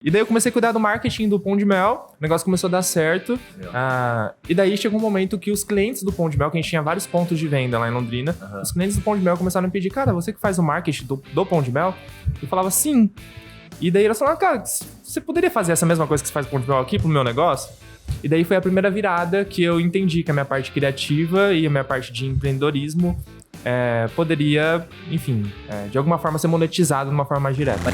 E daí eu comecei a cuidar do marketing do Pão de Mel, o negócio começou a dar certo. E daí chegou um momento que os clientes do Pão de Mel, que a gente tinha vários pontos de venda lá em Londrina, os clientes do Pão de Mel começaram a me pedir, cara, você que faz o marketing do Pão de Mel? Eu falava, sim. E daí eles falaram, cara, você poderia fazer essa mesma coisa que você faz o Pão de Mel aqui pro meu negócio? E daí foi a primeira virada que eu entendi que a minha parte criativa e a minha parte de empreendedorismo poderia, enfim, de alguma forma ser monetizado de uma forma mais direta.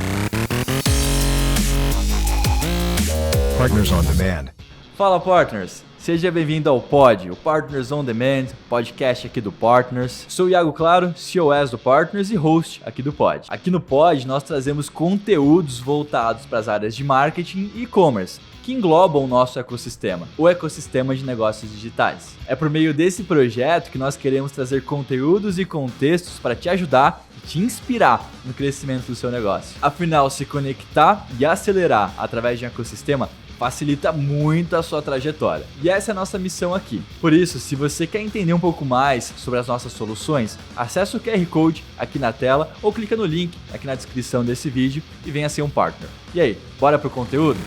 Partners on Demand. Fala, Partners! Seja bem-vindo ao Pod, o Partners on Demand, podcast aqui do Partners. Sou o Iago Claro, COS do Partners e host aqui do Pod. Aqui no Pod, nós trazemos conteúdos voltados para as áreas de marketing e e-commerce, que englobam o nosso ecossistema, o ecossistema de negócios digitais. É por meio desse projeto que nós queremos trazer conteúdos e contextos para te ajudar e te inspirar no crescimento do seu negócio. Afinal, se conectar e acelerar através de um ecossistema facilita muito a sua trajetória. E essa é a nossa missão aqui. Por isso, se você quer entender um pouco mais sobre as nossas soluções, acesse o QR Code aqui na tela ou clica no link aqui na descrição desse vídeo e venha ser um partner. E aí, bora pro conteúdo?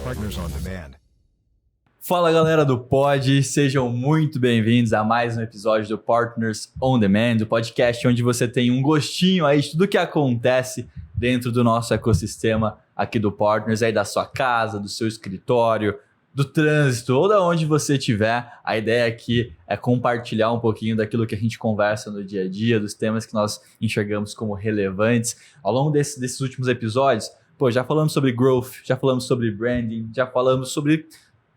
Partners on Demand. Fala galera do Pod, sejam muito bem-vindos a mais um episódio do Partners on Demand, o podcast onde você tem um gostinho aí de tudo que acontece dentro do nosso ecossistema aqui do Partners, aí da sua casa, do seu escritório, do trânsito, ou da onde você estiver. A ideia aqui é compartilhar um pouquinho daquilo que a gente conversa no dia a dia, dos temas que nós enxergamos como relevantes. Ao longo desses últimos episódios, já falamos sobre growth, já falamos sobre branding, já falamos sobre,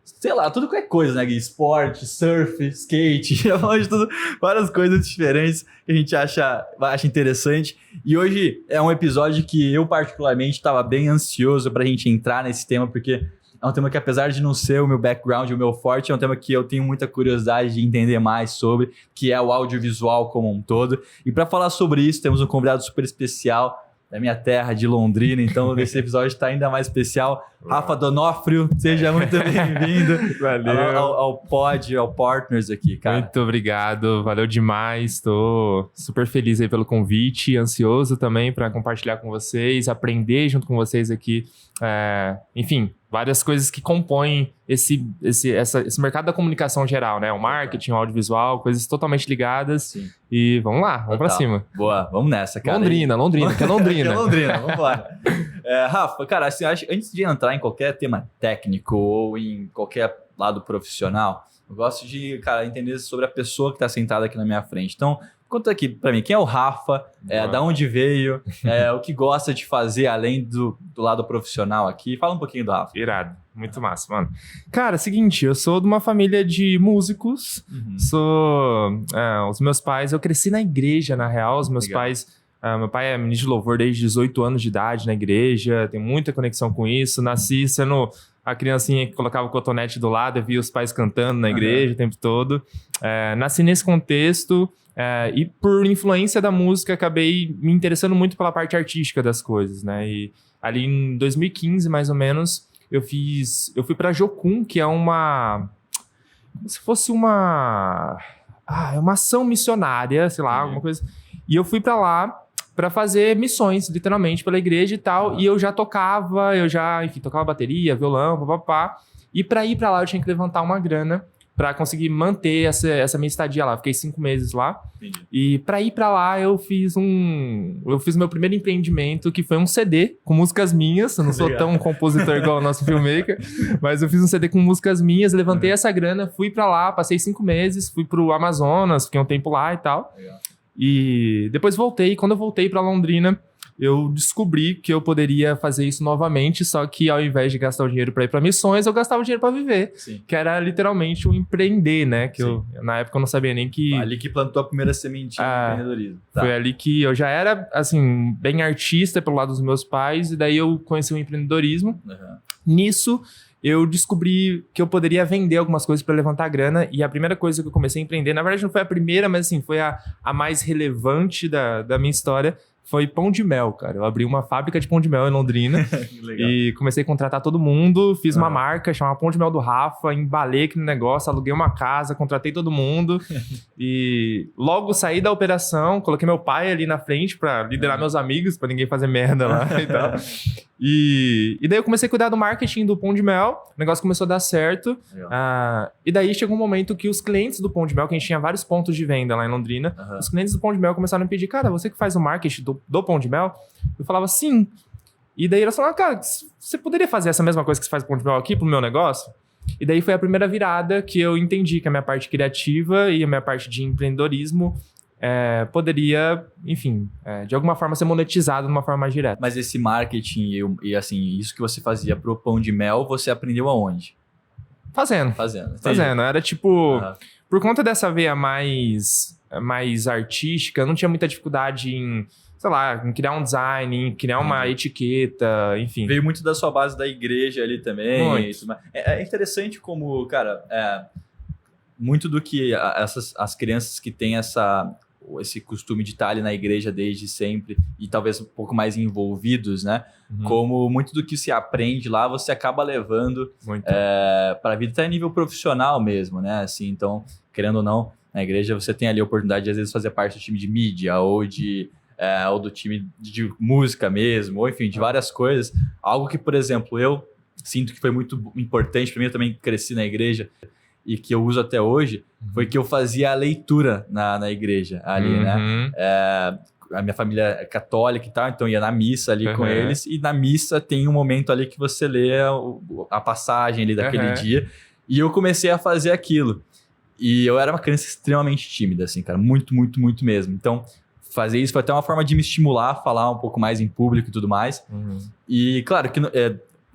sei lá, tudo qualquer coisa, né? Esporte, surf, skate, já falamos de tudo, várias coisas diferentes que a gente acha interessante. E hoje é um episódio que eu particularmente estava bem ansioso para a gente entrar nesse tema, porque é um tema que, apesar de não ser o meu background, o meu forte, é um tema que eu tenho muita curiosidade de entender mais sobre, que é o audiovisual como um todo. E para falar sobre isso, temos um convidado super especial da minha terra, de Londrina, então esse episódio está ainda mais especial. Rafa Donofrio, seja muito bem-vindo. Valeu. Ao Pod, ao Partners aqui, cara. Muito obrigado, valeu demais, estou super feliz aí pelo convite, ansioso também para compartilhar com vocês, aprender junto com vocês aqui, enfim, várias coisas que compõem esse mercado da comunicação geral, né? O marketing, o audiovisual, coisas totalmente ligadas. Sim. E vamos lá, vamos pra cima. Boa, vamos nessa, cara. Londrina, que é Londrina. Que é Londrina, vamos lá. Rafa, cara, assim, antes de entrar em qualquer tema técnico ou em qualquer lado profissional, eu gosto de, cara, entender sobre a pessoa que tá sentada aqui na minha frente. Então, conta aqui pra mim, quem é o Rafa, da onde veio, o que gosta de fazer além do lado profissional aqui. Fala um pouquinho do Rafa. Irado, muito massa, mano. Cara, seguinte, eu sou de uma família de músicos, os meus pais, eu cresci na igreja, na real, os meus pais... meu pai é ministro de louvor desde 18 anos de idade na igreja, tenho muita conexão com isso, nasci sendo a criancinha que colocava o cotonete do lado, eu via os pais cantando na igreja o tempo todo, nasci nesse contexto, e por influência da música acabei me interessando muito pela parte artística das coisas, né, e ali em 2015 mais ou menos, eu fui pra Jocum, que é como se fosse uma ação missionária, sei lá, alguma coisa, e eu fui pra lá para fazer missões, literalmente, pela igreja e tal. E eu já tocava, tocava bateria, violão, papapá. E para ir para lá eu tinha que levantar uma grana para conseguir manter essa minha estadia lá. Fiquei 5 meses lá. Entendi. E para ir para lá eu fiz meu primeiro empreendimento, que foi um CD com músicas minhas. Eu não sou tão compositor igual o nosso filmmaker, mas eu fiz um CD com músicas minhas, levantei essa grana, fui para lá, passei 5 meses, fui pro Amazonas, fiquei um tempo lá e tal. Legal. E depois voltei, quando eu voltei para Londrina, eu descobri que eu poderia fazer isso novamente, só que ao invés de gastar o dinheiro para ir para missões, eu gastava o dinheiro para viver. Sim. Que era literalmente um empreender, né? Que na época eu não sabia nem que... Ali que plantou a primeira sementinha do empreendedorismo. Tá. Foi ali que eu já era, assim, bem artista pelo lado dos meus pais, e daí eu conheci o empreendedorismo. Nisso, eu descobri que eu poderia vender algumas coisas para levantar grana, e a primeira coisa que eu comecei a empreender, na verdade não foi a primeira, mas assim, foi a mais relevante da minha história, foi pão de mel, cara. Eu abri uma fábrica de pão de mel em Londrina Legal. e comecei a contratar todo mundo, fiz uma marca, chamava Pão de Mel do Rafa, embalei aquele negócio, aluguei uma casa, contratei todo mundo e logo saí da operação, coloquei meu pai ali na frente pra liderar meus amigos, pra ninguém fazer merda lá e tal. E daí eu comecei a cuidar do marketing do Pão de Mel, o negócio começou a dar certo. E daí chegou um momento que os clientes do Pão de Mel, que a gente tinha vários pontos de venda lá em Londrina, os clientes do Pão de Mel começaram a me pedir, cara, você que faz o marketing do Pão de Mel? Eu falava, sim. E daí eles falaram, cara, você poderia fazer essa mesma coisa que você faz com o Pão de Mel aqui pro meu negócio? E daí foi a primeira virada que eu entendi que a minha parte criativa e a minha parte de empreendedorismo poderia, enfim, de alguma forma ser monetizado de uma forma mais direta. Mas esse marketing e assim, isso que você fazia pro Pão de Mel, você aprendeu aonde? Fazendo. Era tipo, por conta dessa veia mais artística, eu não tinha muita dificuldade em, sei lá, em criar um design, em criar uma etiqueta, enfim. Veio muito da sua base da igreja ali também. Muito. É interessante como, cara, muito do que as crianças que têm esse costume de estar ali na igreja desde sempre e talvez um pouco mais envolvidos, né? Como muito do que se aprende lá, você acaba levando para a vida até a nível profissional mesmo, né? Assim, então, querendo ou não, na igreja você tem ali a oportunidade de às vezes fazer parte do time de mídia ou do time de música mesmo, ou enfim, de várias coisas. Algo que, por exemplo, eu sinto que foi muito importante para mim, eu também cresci na igreja, e que eu uso até hoje, foi que eu fazia a leitura na igreja ali, né? A minha família é católica e tal, então ia na missa ali com eles, e na missa tem um momento ali que você lê a passagem ali daquele dia, e eu comecei a fazer aquilo. E eu era uma criança extremamente tímida, assim, cara, muito, muito, muito mesmo. Então, fazer isso foi até uma forma de me estimular a falar um pouco mais em público e tudo mais. E, claro, que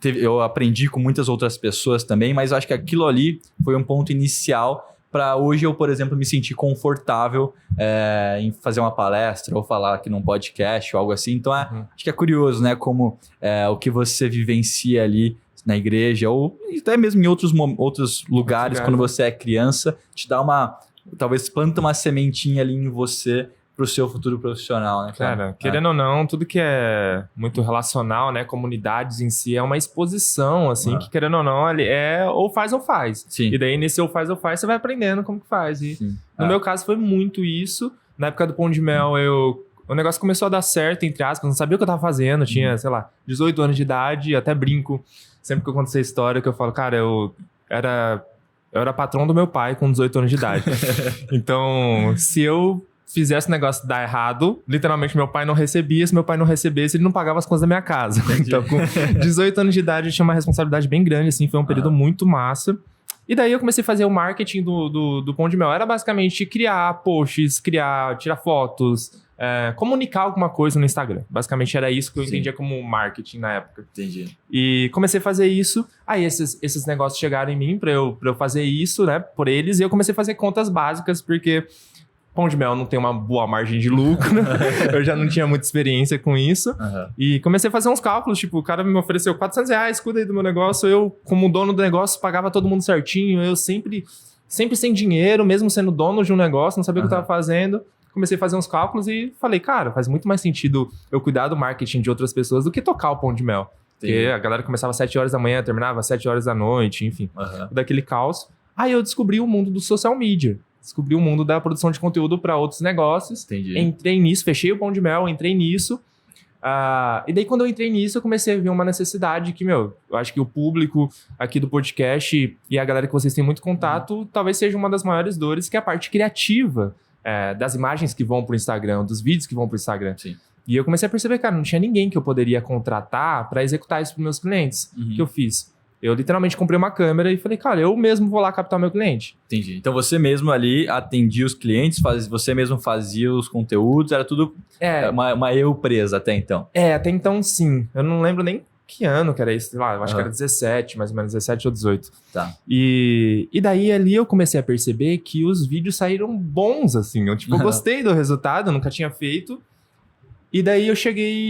eu aprendi com muitas outras pessoas também, mas eu acho que aquilo ali foi um ponto inicial para hoje eu, por exemplo, me sentir confortável em fazer uma palestra ou falar aqui num podcast ou algo assim. Então, acho que é curioso, né? Como o que você vivencia ali na igreja ou até mesmo em outros lugares, quando você é criança, te dá talvez planta uma sementinha ali em você pro seu futuro profissional, né, cara? Cara, querendo ou não, tudo que é muito relacional, né, comunidades em si, é uma exposição, assim, que querendo ou não, ele ou faz ou faz. Sim. E daí, nesse ou faz, você vai aprendendo como que faz. E no meu caso, foi muito isso. Na época do Pão de Mel, o negócio começou a dar certo, entre aspas, não sabia o que eu tava fazendo, tinha, sei lá, 18 anos de idade, até brinco, sempre que eu conto essa história, que eu falo, cara, eu era patrão do meu pai com 18 anos de idade. Então, se eu fizesse o negócio dar errado, literalmente meu pai não recebia. Se meu pai não recebesse, ele não pagava as contas da minha casa. Então, com 18 anos de idade, eu tinha uma responsabilidade bem grande, assim, foi um período muito massa. E daí eu comecei a fazer o marketing do Pão de Mel. Era basicamente criar posts, tirar fotos, comunicar alguma coisa no Instagram. Basicamente era isso que eu entendia como marketing na época. Entendi. E comecei a fazer isso. Aí esses negócios chegaram em mim pra eu fazer isso, né, por eles. E eu comecei a fazer contas básicas, porque Pão de Mel não tem uma boa margem de lucro, né? Eu já não tinha muita experiência com isso. E comecei a fazer uns cálculos, tipo, o cara me ofereceu R$400, cuida aí do meu negócio. Eu, como dono do negócio, pagava todo mundo certinho. Eu sempre sem dinheiro, mesmo sendo dono de um negócio, não sabia o que eu tava fazendo. Comecei a fazer uns cálculos e falei, cara, faz muito mais sentido eu cuidar do marketing de outras pessoas do que tocar o Pão de Mel. Porque a galera começava às 7 horas da manhã, terminava às 7 horas da noite, enfim, daquele caos. Aí eu descobri o mundo do social media. Descobri o mundo da produção de conteúdo para outros negócios. Entendi. Entrei nisso, fechei o Pão de Mel, entrei nisso. E daí, quando eu entrei nisso, eu comecei a ver uma necessidade que, eu acho que o público aqui do podcast e a galera que vocês têm muito contato, talvez seja uma das maiores dores, que é a parte criativa das imagens que vão pro Instagram, dos vídeos que vão pro Instagram. Sim. E eu comecei a perceber, cara, não tinha ninguém que eu poderia contratar para executar isso pros meus clientes. O que eu fiz? Eu literalmente comprei uma câmera e falei, cara, eu mesmo vou lá captar meu cliente. Entendi. Então você mesmo ali atendia os clientes, você mesmo fazia os conteúdos, era tudo uma eu presa até então. Até então sim. Eu não lembro nem que ano que era isso. Lá, eu acho que era 17, mais ou menos 17 ou 18. Tá. E daí ali eu comecei a perceber que os vídeos saíram bons, assim. Eu gostei do resultado, eu nunca tinha feito. E daí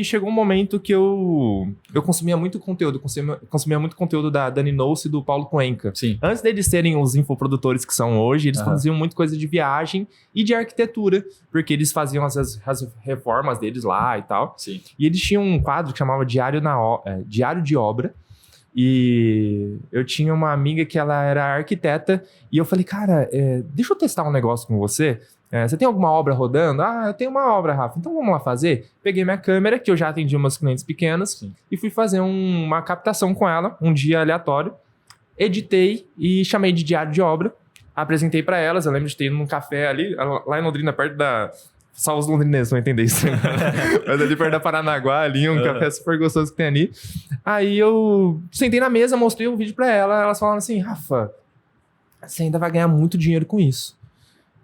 chegou um momento que eu consumia muito conteúdo, consumia muito conteúdo da Dani Noce e do Paulo Cuenca. Sim. Antes deles serem os infoprodutores que são hoje, eles produziam muito coisa de viagem e de arquitetura, porque eles faziam as reformas deles lá e tal. Sim. E eles tinham um quadro que chamava Diário de Obra. E eu tinha uma amiga que ela era arquiteta e eu falei, cara, deixa eu testar um negócio com você. Você tem alguma obra rodando? Ah, eu tenho uma obra, Rafa. Então vamos lá fazer? Peguei minha câmera, que eu já atendi meus clientes pequenos, Sim. e fui fazer uma captação com ela, um dia aleatório. Editei e chamei de Diário de Obra. Apresentei para elas. Eu lembro de ter ido num café ali, lá em Londrina, perto da... Só os londrinenses vão entender isso. Mas ali perto da Paranaguá, ali, um café super gostoso que tem ali. Aí eu sentei na mesa, mostrei o vídeo para ela. Elas falaram assim, Rafa, você ainda vai ganhar muito dinheiro com isso.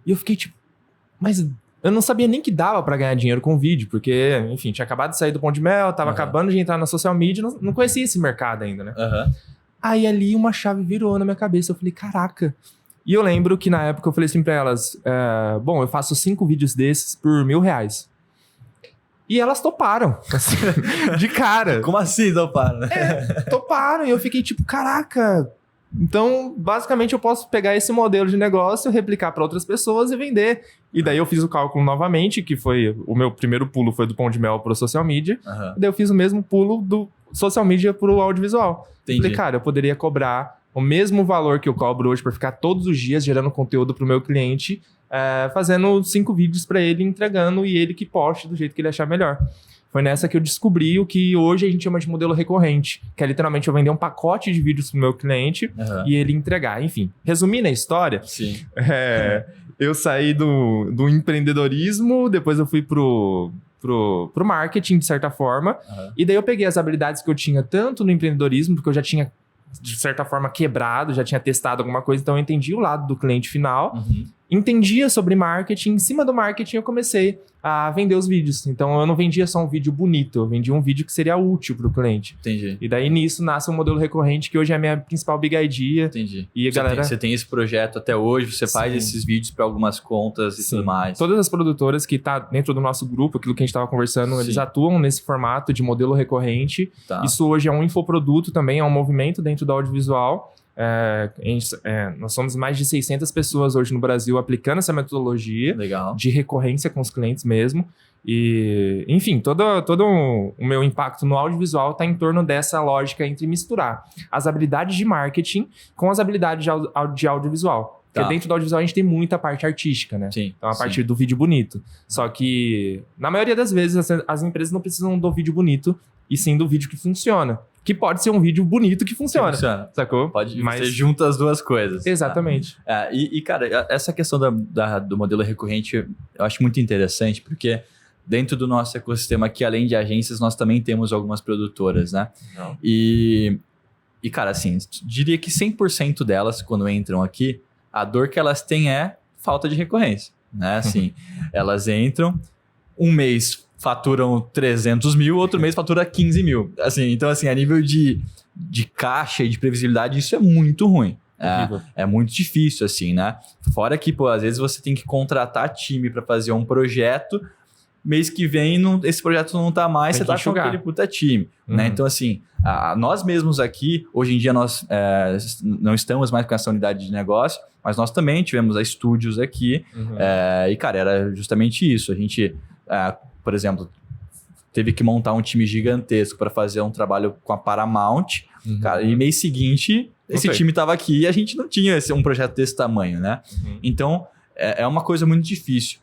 E eu fiquei tipo, mas eu não sabia nem que dava pra ganhar dinheiro com vídeo, porque, enfim, tinha acabado de sair do Pão de Mel, tava acabando de entrar na social media, não conhecia esse mercado ainda, né? Aí ali uma chave virou na minha cabeça, eu falei, caraca. E eu lembro que na época eu falei assim pra elas, bom, eu faço 5 vídeos desses por R$1.000. E elas toparam, assim, de cara. Como assim toparam? Toparam, e eu fiquei tipo, caraca... Então, basicamente, eu posso pegar esse modelo de negócio, replicar para outras pessoas e vender. E daí eu fiz o cálculo novamente, que foi... O meu primeiro pulo foi do Pão de Mel para o social media. E daí eu fiz o mesmo pulo do social media para o audiovisual. Entendi. Falei, cara, eu poderia cobrar o mesmo valor que eu cobro hoje para ficar todos os dias gerando conteúdo para o meu cliente, fazendo 5 vídeos para ele, entregando, e ele que poste do jeito que ele achar melhor. Foi nessa que eu descobri o que hoje a gente chama de modelo recorrente, que é literalmente eu vender um pacote de vídeos pro meu cliente e ele entregar. Enfim, resumindo a história, Sim. Eu saí do empreendedorismo, depois eu fui pro marketing, de certa forma, e daí eu peguei as habilidades que eu tinha tanto no empreendedorismo, porque eu já tinha, de certa forma, quebrado, já tinha testado alguma coisa, então eu entendi o lado do cliente final, entendia sobre marketing, em cima do marketing eu comecei a vender os vídeos. Então eu não vendia só um vídeo bonito, eu vendia um vídeo que seria útil para o cliente. Entendi. E daí nisso nasce um modelo recorrente que hoje é a minha principal big idea. Entendi. E a galera... Você tem esse projeto até hoje, você faz esses vídeos para algumas contas e tudo mais. Todas as produtoras que tá dentro do nosso grupo, aquilo que a gente estava conversando, eles atuam nesse formato de modelo recorrente. Isso hoje é um infoproduto também, é um movimento dentro do audiovisual. Nós somos mais de 600 pessoas hoje no Brasil aplicando essa metodologia de recorrência com os clientes mesmo. E, enfim, todo o meu impacto no audiovisual está em torno dessa lógica entre misturar as habilidades de marketing com as habilidades de audiovisual. Porque dentro do audiovisual a gente tem muita parte artística, né? Sim, então a partir do vídeo bonito. Só que, na maioria das vezes, as empresas não precisam do vídeo bonito, e sim do vídeo que funciona. Que pode ser um vídeo bonito que funciona. Sacou? Você junta as duas coisas. Exatamente. Tá? Cara, essa questão do modelo recorrente eu acho muito interessante, porque dentro do nosso ecossistema aqui, além de agências, nós também temos algumas produtoras, né? E, cara, assim, diria que 100% delas, quando entram aqui, a dor que elas têm é falta de recorrência, né? Assim, elas entram, um mês faturam 300 mil, outro mês fatura 15 mil. Assim, então, assim, a nível de caixa e de previsibilidade, isso é muito ruim. É muito difícil, assim, né? Fora que, pô, às vezes você tem que contratar time para fazer um projeto, mês que vem esse projeto não tá mais, você tá com aquele puta time, né? Então, assim, nós mesmos aqui, hoje em dia nós não estamos mais com essa unidade de negócio, mas nós também tivemos a estúdios aqui, e, cara, era justamente isso. A gente, por exemplo, teve que montar um time gigantesco para fazer um trabalho com a Paramount, cara, e mês seguinte, esse time tava aqui e a gente não tinha um projeto desse tamanho, né? Então, é uma coisa muito difícil.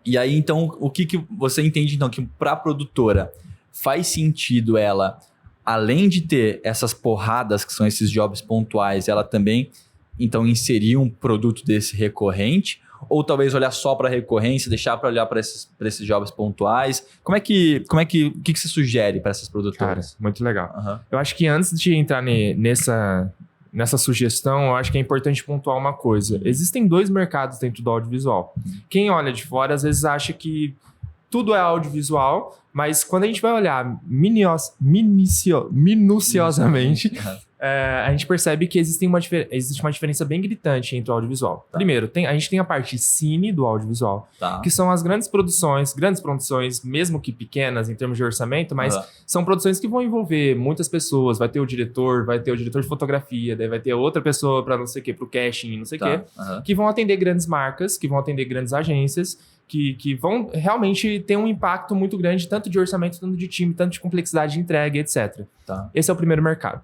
E aí, então, o que você entende, então, que para a produtora faz sentido ela, além de ter essas porradas, que são esses jobs pontuais, ela também, então, inserir um produto desse recorrente? Ou talvez olhar só para a recorrência, deixar para olhar para esses jobs pontuais? O que você sugere para essas produtoras? Cara, muito legal. Eu acho que antes de entrar nessa sugestão, eu acho que é importante pontuar uma coisa. Existem 2 mercados dentro do audiovisual. Quem olha de fora, às vezes acha que tudo é audiovisual, mas quando a gente vai olhar minuciosamente, a gente percebe que existe uma diferença bem gritante entre o audiovisual. Tá. Primeiro, a gente tem a parte cine do audiovisual, Tá. que são as grandes produções, mesmo que pequenas em termos de orçamento, mas são produções que vão envolver muitas pessoas. Vai ter o diretor de fotografia, daí vai ter outra pessoa para não sei o quê, pro casting, não sei o quê, que vão atender grandes marcas, que vão atender grandes agências, que vão realmente ter um impacto muito grande, tanto de orçamento, tanto de time, tanto de complexidade de entrega, etc. Tá. Esse é o primeiro mercado.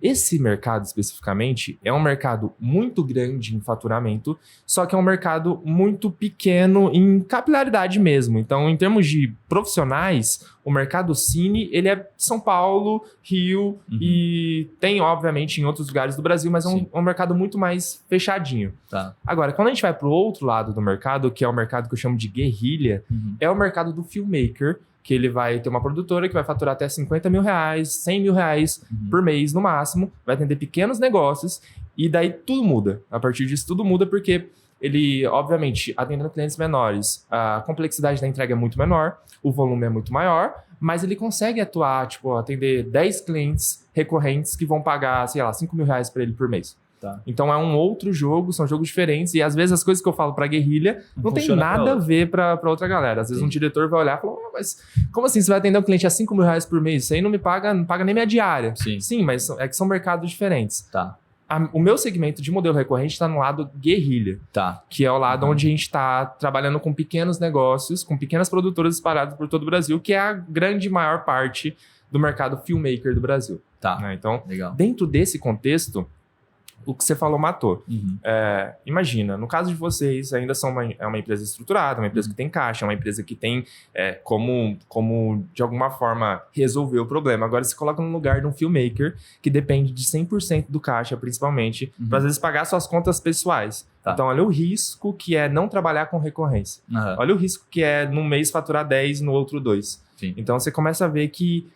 Esse mercado, especificamente, é um mercado muito grande em faturamento, só que é um mercado muito pequeno em capilaridade mesmo. Então, em termos de profissionais, o mercado cine, ele é São Paulo, Rio e tem, obviamente, em outros lugares do Brasil, mas é um mercado muito mais fechadinho. Tá. Agora, quando a gente vai para o outro lado do mercado, que é o mercado que eu chamo de guerrilha, é o mercado do filmmaker, que ele vai ter uma produtora que vai faturar até 50 mil reais, 100 mil reais por mês no máximo, vai atender pequenos negócios e daí tudo muda. A partir disso tudo muda porque ele, obviamente, atendendo clientes menores, a complexidade da entrega é muito menor, o volume é muito maior, mas ele consegue atuar, atender 10 clientes recorrentes que vão pagar, sei lá, 5 mil reais para ele por mês. Tá. Então é um outro jogo, são jogos diferentes e às vezes as coisas que eu falo pra guerrilha não tem nada a ver pra outra galera. Às vezes um diretor vai olhar e falar, mas como assim você vai atender um cliente a 5 mil reais por mês? Isso aí não paga nem minha diária. Sim, mas é que são mercados diferentes. Tá. O meu segmento de modelo recorrente está no lado guerrilha, que é o lado onde a gente está trabalhando com pequenos negócios, com pequenas produtoras espalhadas por todo o Brasil, que é a grande maior parte do mercado filmmaker do Brasil. Tá. Né? Então, Legal. dentro desse contexto, o que você falou matou. Imagina, no caso de vocês, ainda são uma empresa estruturada, uma empresa que tem caixa, uma empresa que tem como, de alguma forma, resolver o problema. Agora, você coloca no lugar de um filmmaker que depende de 100% do caixa, principalmente, para, às vezes, pagar suas contas pessoais. Tá. Então, olha o risco que é não trabalhar com recorrência. Olha o risco que é, num mês, faturar 10 e no outro 2. Sim. Então, você começa a ver que...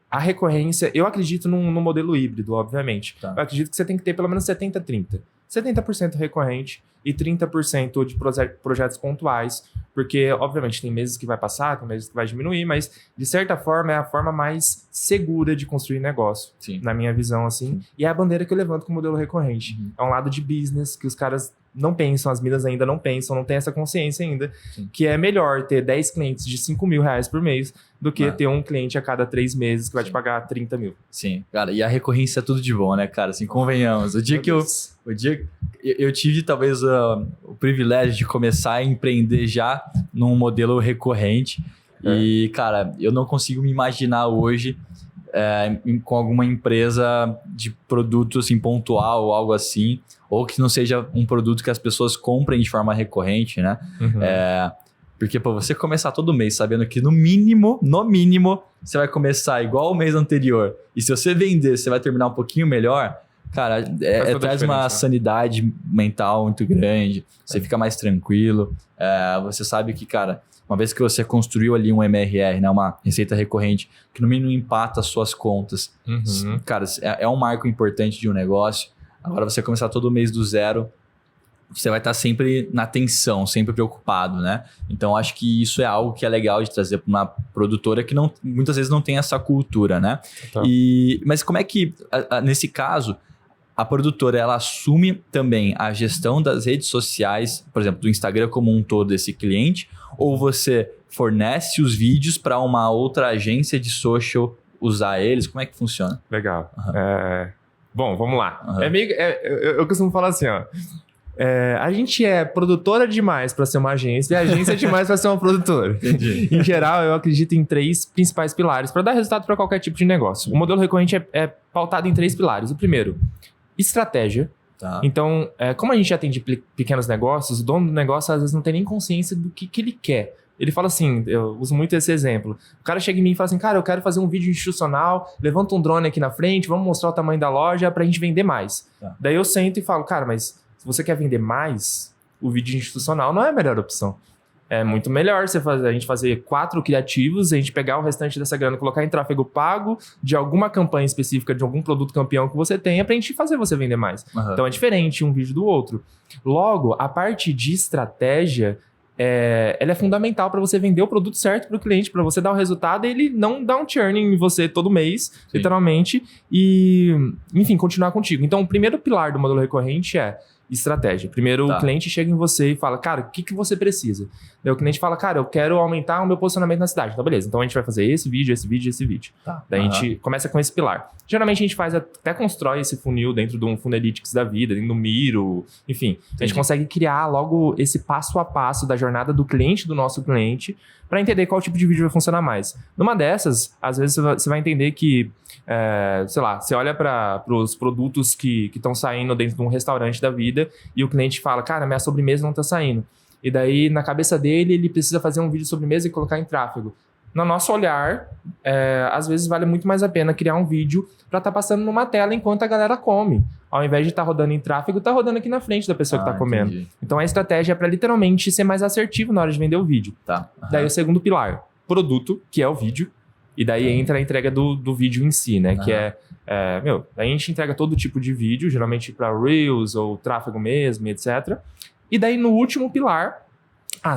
a recorrência, eu acredito no modelo híbrido, obviamente. Tá. Eu acredito que você tem que ter pelo menos 70-30. 70% recorrente e 30% de projetos pontuais, porque, obviamente, tem meses que vai passar, tem meses que vai diminuir, mas, de certa forma, é a forma mais segura de construir negócio, na minha visão, assim. E é a bandeira que eu levanto com o modelo recorrente. É um lado de business que os caras não pensam, as minas ainda não pensam, não tem essa consciência ainda, que é melhor ter 10 clientes de 5 mil reais por mês do que ter um cliente a cada 3 meses que vai te pagar 30 mil. Sim, cara, e a recorrência é tudo de bom, né, cara? Assim, convenhamos. O dia que eu tive, talvez, o privilégio de começar a empreender já num modelo recorrente. E, cara, eu não consigo me imaginar hoje com alguma empresa de produto assim, pontual ou algo assim, ou que não seja um produto que as pessoas comprem de forma recorrente, né? Porque para você começar todo mês sabendo que no mínimo, você vai começar igual o mês anterior, e se você vender, você vai terminar um pouquinho melhor, cara, traz uma sanidade mental muito grande, você fica mais tranquilo, você sabe que, cara, uma vez que você construiu ali um MRR, né, uma receita recorrente, que no mínimo empata as suas contas, cara, é um marco importante de um negócio. Agora você começar todo mês do zero, você vai estar sempre na tensão, sempre preocupado, né? Então, acho que isso é algo que é legal de trazer para uma produtora que muitas vezes não tem essa cultura, né? Tá. Mas como é que, nesse caso, a produtora ela assume também a gestão das redes sociais, por exemplo, do Instagram como um todo desse cliente, ou você fornece os vídeos para uma outra agência de social usar eles? Como é que funciona? Legal. Bom, vamos lá. Eu costumo falar assim, ó. A gente é produtora demais para ser uma agência e a agência é demais para ser uma produtora. Entendi. Em geral, eu acredito em 3 principais pilares para dar resultado para qualquer tipo de negócio. O modelo recorrente é pautado em 3 pilares. O primeiro, estratégia. Tá. Então, como a gente atende pequenos negócios, o dono do negócio às vezes não tem nem consciência do que ele quer. Ele fala assim, eu uso muito esse exemplo. O cara chega em mim e fala assim, cara, eu quero fazer um vídeo institucional, levanta um drone aqui na frente, vamos mostrar o tamanho da loja pra gente vender mais. Tá. Daí eu sento e falo, cara, mas se você quer vender mais, o vídeo institucional não é a melhor opção. É muito melhor a gente fazer 4 criativos, a gente pegar o restante dessa grana, colocar em tráfego pago de alguma campanha específica, de algum produto campeão que você tenha, pra gente fazer você vender mais. Então é diferente um vídeo do outro. Logo, a parte de estratégia ela é fundamental para você vender o produto certo para o cliente, para você dar o resultado e ele não dar um churn em você todo mês, literalmente, e, enfim, continuar contigo. Então, o primeiro pilar do modelo recorrente é estratégia. Primeiro, o cliente chega em você e fala, cara, o que você precisa? Daí o cliente fala, cara, eu quero aumentar o meu posicionamento na cidade. Então, beleza. Então, a gente vai fazer esse vídeo, esse vídeo, esse vídeo. Daí a gente começa com esse pilar. Geralmente, a gente até constrói esse funil dentro de um Funnelytics da vida, dentro do Miro, enfim. A gente consegue criar logo esse passo a passo da jornada do nosso cliente, para entender qual tipo de vídeo vai funcionar mais. Numa dessas, às vezes você vai entender que, sei lá, você olha para os produtos que estão saindo dentro de um restaurante da vida e o cliente fala, cara, minha sobremesa não está saindo. E daí, na cabeça dele, ele precisa fazer um vídeo de sobremesa e colocar em tráfego. No nosso olhar, às vezes vale muito mais a pena criar um vídeo para estar passando numa tela enquanto a galera come. Ao invés de estar rodando em tráfego, tá rodando aqui na frente da pessoa que está comendo. Entendi. Então, a estratégia é para literalmente ser mais assertivo na hora de vender o vídeo. Daí, o segundo pilar, produto, que é o vídeo. E daí entra a entrega do vídeo em si, né? Que daí a gente entrega todo tipo de vídeo, geralmente para Reels ou tráfego mesmo, etc. E daí, no último pilar...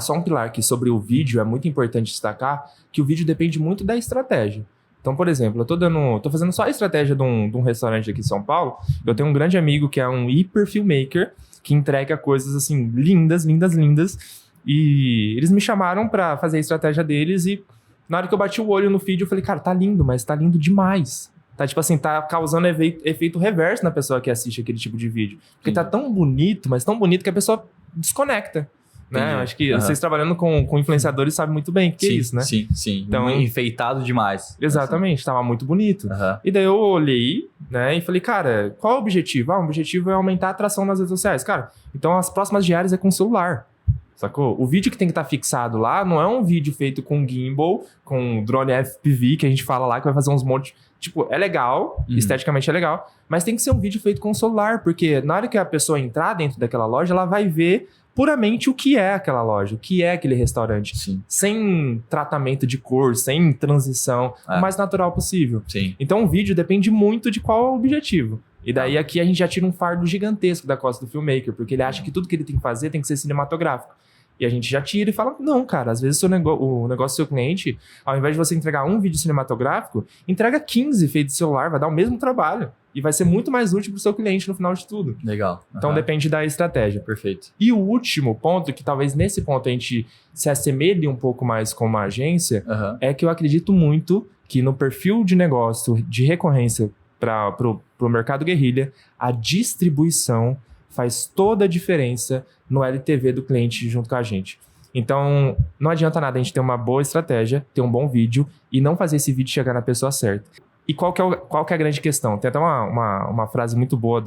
só um pilar aqui sobre o vídeo, é muito importante destacar que o vídeo depende muito da estratégia. Então, por exemplo, eu tô fazendo só a estratégia de um restaurante aqui em São Paulo. Eu tenho um grande amigo que é um hiper filmmaker, que entrega coisas assim, lindas, lindas, lindas. E eles me chamaram pra fazer a estratégia deles e na hora que eu bati o olho no feed, eu falei, cara, tá lindo, mas tá lindo demais. Tá, tipo assim, tá causando efeito reverso na pessoa que assiste aquele tipo de vídeo. Porque tá tão bonito, mas tão bonito que a pessoa desconecta. Né? Acho que vocês trabalhando com influenciadores sabem muito bem o que é isso, né? Sim. Então, enfeitado demais. Exatamente, tava muito bonito. E daí eu olhei, né, e falei, cara, qual é o objetivo? O objetivo é aumentar a atração nas redes sociais. Cara, então as próximas diárias é com celular. Sacou? O vídeo que tem que estar fixado lá não é um vídeo feito com gimbal, com drone FPV, que a gente fala lá, que vai fazer uns montes... Tipo, é legal, esteticamente é legal, mas tem que ser um vídeo feito com celular, porque na hora que a pessoa entrar dentro daquela loja, ela vai ver puramente o que é aquela loja, o que é aquele restaurante. Sim. Sem tratamento de cor, sem transição, o mais natural possível. Sim. Então o vídeo depende muito de qual é o objetivo. E daí aqui a gente já tira um fardo gigantesco da costa do filmmaker, porque ele acha que tudo que ele tem que fazer tem que ser cinematográfico. E a gente já tira e fala, não, cara, às vezes o negócio do seu cliente, ao invés de você entregar um vídeo cinematográfico, entrega 15 feitos de celular, vai dar o mesmo trabalho. E vai ser muito mais útil para o seu cliente no final de tudo. Legal. Então depende da estratégia. Perfeito. E o último ponto, que talvez nesse ponto a gente se assemelhe um pouco mais com uma agência, é que eu acredito muito que no perfil de negócio de recorrência para o mercado guerrilha, a distribuição faz toda a diferença no LTV do cliente junto com a gente. Então, não adianta nada a gente ter uma boa estratégia, ter um bom vídeo e não fazer esse vídeo chegar na pessoa certa. E qual que é a grande questão? Tem até uma frase muito boa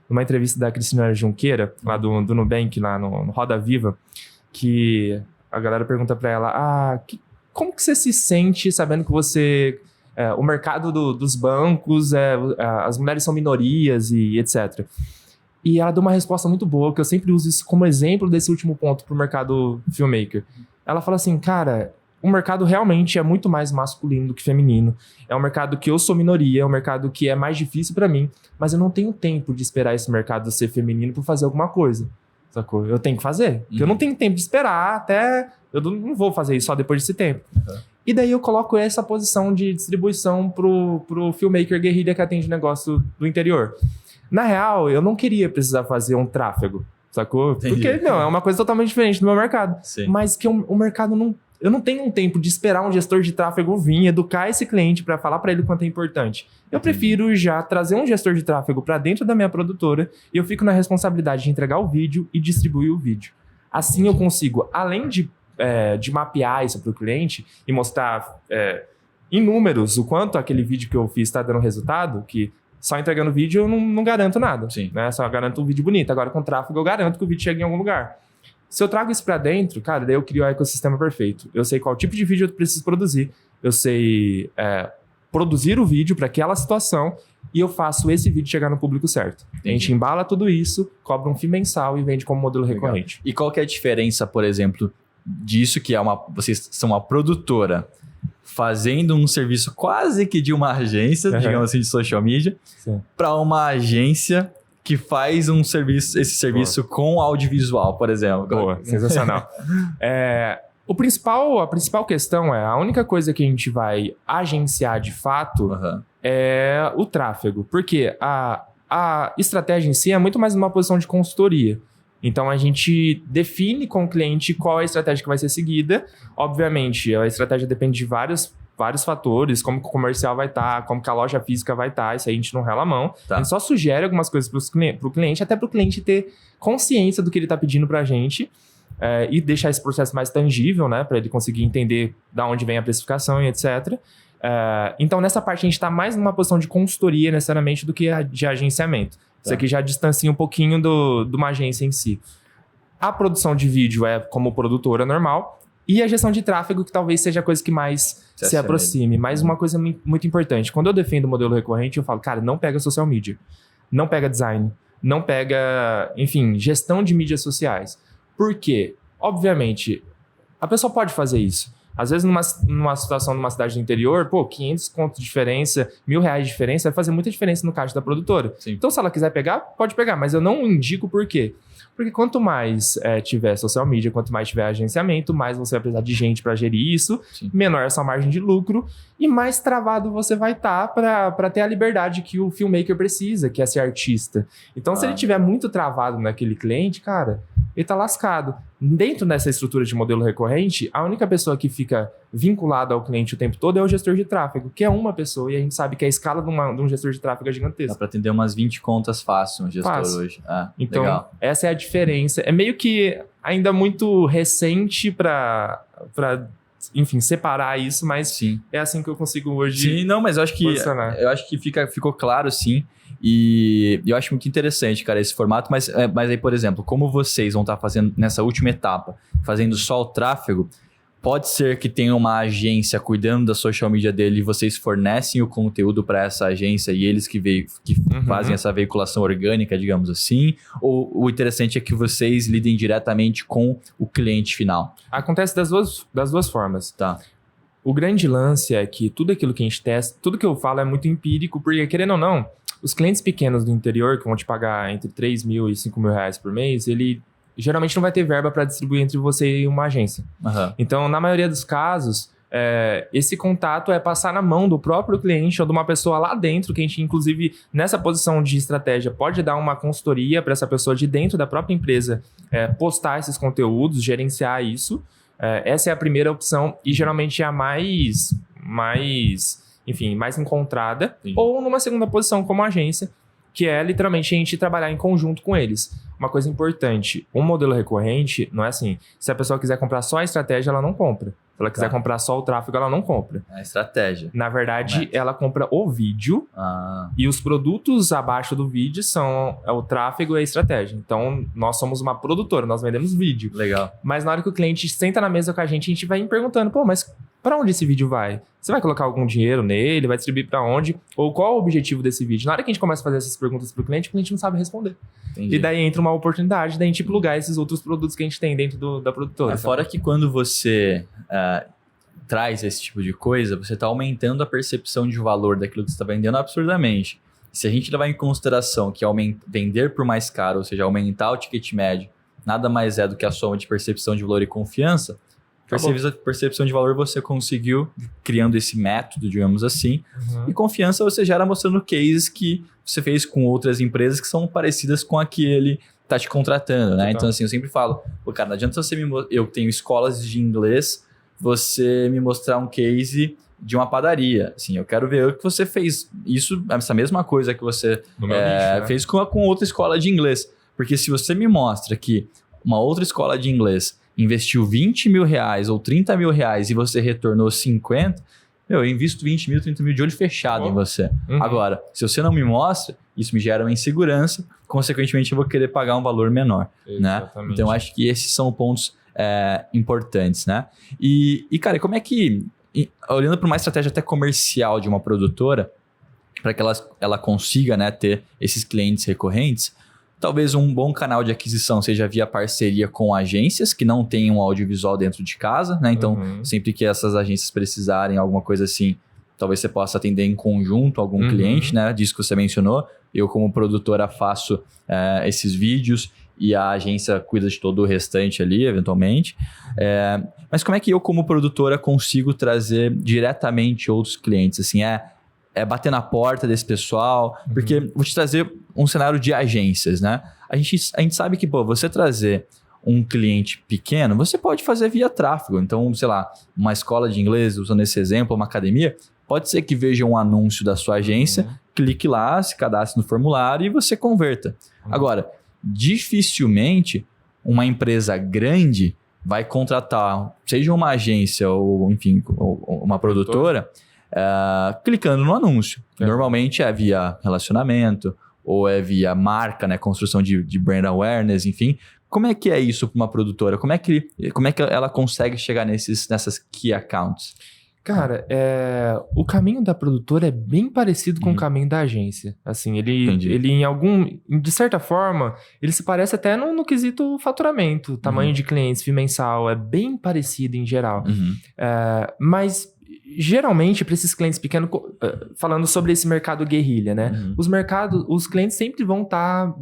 numa entrevista da Cristina Junqueira, lá do Nubank, lá no Roda Viva, que a galera pergunta para ela, como que você se sente sabendo que você... o mercado dos bancos, as mulheres são minorias e etc. E ela deu uma resposta muito boa, que eu sempre uso isso como exemplo desse último ponto pro mercado filmmaker. Ela fala assim, cara, o mercado realmente é muito mais masculino do que feminino. É um mercado que eu sou minoria, é um mercado que é mais difícil para mim, mas eu não tenho tempo de esperar esse mercado ser feminino para fazer alguma coisa. Sacou? Eu tenho que fazer. Porque eu não tenho tempo de esperar até... Eu não vou fazer isso só depois desse tempo. E daí eu coloco essa posição de distribuição pro filmmaker guerrilha que atende negócio do interior. Na real, eu não queria precisar fazer um tráfego, sacou? Entendi. Porque, não, é uma coisa totalmente diferente do meu mercado. Sim. Mas que o mercado não... Eu não tenho um tempo de esperar um gestor de tráfego vir, educar esse cliente para falar para ele quanto é importante. Eu prefiro já trazer um gestor de tráfego para dentro da minha produtora e eu fico na responsabilidade de entregar o vídeo e distribuir o vídeo. Assim eu consigo, além de mapear isso para o cliente e mostrar em números o quanto aquele vídeo que eu fiz está dando resultado, que só entregando vídeo eu não garanto nada. Sim. Né? Só garanto um vídeo bonito. Agora com tráfego eu garanto que o vídeo chegue em algum lugar. Se eu trago isso para dentro, cara, daí eu crio o ecossistema perfeito. Eu sei qual tipo de vídeo eu preciso produzir. Eu sei produzir o vídeo para aquela situação e eu faço esse vídeo chegar no público certo. Entendi. A gente embala tudo isso, cobra um FII mensal e vende como modelo recorrente. E qual que é a diferença, por exemplo, disso que vocês são uma produtora fazendo um serviço quase que de uma agência, digamos assim, de social media, para uma agência que faz esse serviço com audiovisual, por exemplo. Boa, sensacional. A principal questão a única coisa que a gente vai agenciar de fato é o tráfego. Porque a estratégia em si é muito mais uma posição de consultoria. Então, a gente define com o cliente qual é a estratégia que vai ser seguida. Obviamente, a estratégia depende de vários fatores, como que o comercial vai estar, como que a loja física vai estar, isso aí a gente não rela a mão. A gente só sugere algumas coisas para o cliente, até para o cliente ter consciência do que ele está pedindo para a gente e deixar esse processo mais tangível, né, para ele conseguir entender de onde vem a precificação e etc. Então, nessa parte, a gente está mais numa posição de consultoria, necessariamente, do que de agenciamento. Isso aqui já distancia um pouquinho de uma agência em si. A produção de vídeo é como produtora normal, e a gestão de tráfego, que talvez seja a coisa que mais se aproxime. Mas uma coisa muito importante, quando eu defendo o modelo recorrente, eu falo, cara, não pega social media, não pega design, não pega, enfim, gestão de mídias sociais. Por quê? Obviamente, a pessoa pode fazer isso. Às vezes, numa situação numa cidade do interior, 500 contos de diferença, R$1.000 de diferença, vai fazer muita diferença no caixa da produtora. Sim. Então, se ela quiser pegar, pode pegar, mas eu não indico por quê. Porque quanto mais tiver social media, quanto mais tiver agenciamento, mais você vai precisar de gente para gerir isso, menor a sua margem de lucro e mais travado você vai estar para ter a liberdade que o filmmaker precisa, que é ser artista. Então, se ele tiver muito travado naquele cliente, cara, ele tá lascado. Dentro dessa estrutura de modelo recorrente, a única pessoa que fica vinculada ao cliente o tempo todo é o gestor de tráfego, que é uma pessoa, e a gente sabe que a escala de um gestor de tráfego é gigantesca. Dá para atender umas 20 contas fácil um gestor hoje. Então, legal. Essa é a diferença. É meio que ainda muito recente para enfim, separar isso, mas é assim que eu consigo hoje. Sim, não, mas eu acho que ficou claro, sim. E eu acho muito interessante, cara, esse formato. Mas aí, por exemplo, como vocês vão estar fazendo nessa última etapa, fazendo só o tráfego, pode ser que tenha uma agência cuidando da social media dele e vocês fornecem o conteúdo para essa agência e eles que fazem essa veiculação orgânica, digamos assim? Ou o interessante é que vocês lidem diretamente com o cliente final? Acontece das duas formas. Tá. O grande lance é que tudo aquilo que a gente testa, tudo que eu falo é muito empírico, porque querendo ou não, os clientes pequenos do interior que vão te pagar entre R$3.000 e R$5.000 por mês, ele geralmente não vai ter verba para distribuir entre você e uma agência. Então, na maioria dos casos, esse contato é passar na mão do próprio cliente ou de uma pessoa lá dentro, que a gente, inclusive, nessa posição de estratégia, pode dar uma consultoria para essa pessoa de dentro da própria empresa postar esses conteúdos, gerenciar isso. Essa é a primeira opção e geralmente é a mais encontrada. Ou numa segunda posição como agência, que é literalmente a gente trabalhar em conjunto com eles. Uma coisa importante, um modelo recorrente não é assim, se a pessoa quiser comprar só a estratégia, ela não compra. Se ela quiser comprar só o tráfego, ela não compra. É a estratégia. Na verdade, ela compra o vídeo e os produtos abaixo do vídeo são o tráfego e a estratégia. Então, nós somos uma produtora, nós vendemos vídeo. Legal. Mas na hora que o cliente senta na mesa com a gente vai perguntando, mas para onde esse vídeo vai? Você vai colocar algum dinheiro nele? Vai distribuir para onde? Ou qual é o objetivo desse vídeo? Na hora que a gente começa a fazer essas perguntas pro cliente, o cliente não sabe responder. Entendi. E daí entra uma oportunidade da gente plugar esses outros produtos que a gente tem dentro da produtora. Fora que quando você traz esse tipo de coisa, você está aumentando a percepção de valor daquilo que você está vendendo absurdamente. Se a gente levar em consideração que vender por mais caro, ou seja, aumentar o ticket médio, nada mais é do que a soma de percepção de valor e confiança, percepção de valor você conseguiu criando esse método, digamos assim, e confiança você gera mostrando cases que você fez com outras empresas que são parecidas com a que ele está te contratando, né? Então, assim, eu sempre falo, cara, não adianta eu tenho escolas de inglês, você me mostrar um case de uma padaria. Assim, eu quero ver o que você fez. Essa mesma coisa que você fez com outra escola de inglês. Porque se você me mostra que uma outra escola de inglês investiu R$20.000 ou R$30.000 e você retornou 50, eu invisto 20 mil, 30 mil de olho fechado em você. Agora, se você não me mostra, isso me gera uma insegurança, consequentemente eu vou querer pagar um valor menor. Né? Então, acho que esses são pontos importantes, né? E cara, como é que, olhando para uma estratégia até comercial de uma produtora, para que ela consiga, né, ter esses clientes recorrentes, talvez um bom canal de aquisição seja via parceria com agências que não tenham audiovisual dentro de casa, né? Então, sempre que essas agências precisarem alguma coisa assim, talvez você possa atender em conjunto algum cliente, né? Disso que você mencionou. eu como produtora faço esses vídeos e a agência cuida de todo o restante ali, eventualmente. Mas como é que eu como produtora consigo trazer diretamente outros clientes? Assim, bater na porta desse pessoal, porque vou te trazer um cenário de agências, né? A gente sabe que, você trazer um cliente pequeno, você pode fazer via tráfego. Então, sei lá, uma escola de inglês, usando esse exemplo, uma academia, pode ser que veja um anúncio da sua agência, clique lá, se cadastre no formulário e você converta. Agora, dificilmente uma empresa grande vai contratar, seja uma agência ou, enfim, uma produtora, clicando no anúncio. Normalmente é via relacionamento ou é via marca, né? Construção de brand awareness, enfim. Como é que é isso para uma produtora? Como é que ela consegue chegar nessas key accounts? Cara, o caminho da produtora é bem parecido com o caminho da agência. Assim, ele de certa forma, ele se parece até no quesito faturamento, tamanho de clientes, FII mensal, é bem parecido em geral. Mas geralmente, para esses clientes pequenos, falando sobre esse mercado guerrilha, né? Os clientes sempre vão estar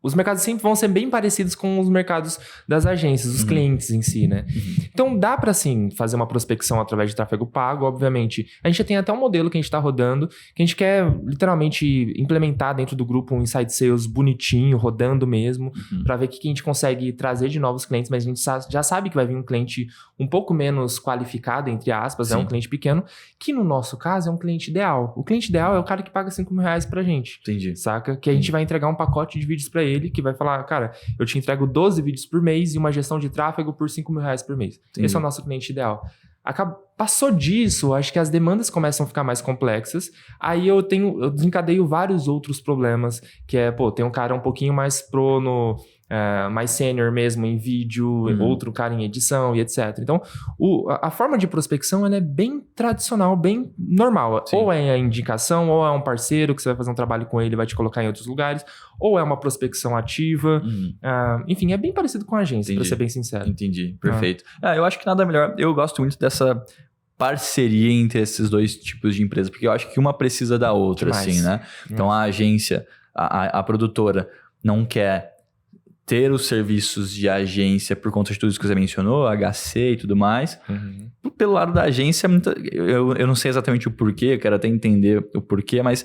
os mercados sempre vão ser bem parecidos com os mercados das agências, os clientes em si, né? Então, dá para, sim, fazer uma prospecção através de tráfego pago, obviamente. A gente já tem até um modelo que a gente está rodando, que a gente quer, literalmente, implementar dentro do grupo um Inside Sales bonitinho, rodando mesmo, para ver o que a gente consegue trazer de novos clientes, mas a gente já sabe que vai vir um cliente um pouco menos qualificado, entre aspas, um cliente pequeno, que no nosso caso é um cliente ideal. O cliente ideal é o cara que paga R$5.000 pra gente. Entendi. Saca? Que a gente vai entregar um pacote de vídeos para ele, que vai falar, cara, eu te entrego 12 vídeos por mês e uma gestão de tráfego por R$5.000 por mês. Entendi. Esse é o nosso cliente ideal. Passou disso, acho que as demandas começam a ficar mais complexas. Aí eu desencadeio vários outros problemas, que tem um cara um pouquinho mais pro mais sênior mesmo em vídeo, outro cara em edição e etc. Então, a forma de prospecção ela é bem tradicional, bem normal. Sim. Ou é a indicação, ou é um parceiro que você vai fazer um trabalho com ele e vai te colocar em outros lugares, ou é uma prospecção ativa. Enfim, é bem parecido com a agência, pra ser bem sincero. Entendi, perfeito. Eu acho que nada melhor. Eu gosto muito dessa parceria entre esses dois tipos de empresa, porque eu acho que uma precisa da outra, assim, né? Então, a agência, a produtora não quer ter os serviços de agência por conta de tudo isso que você mencionou, HC e tudo mais. Pelo lado da agência, eu não sei exatamente o porquê, eu quero até entender o porquê, mas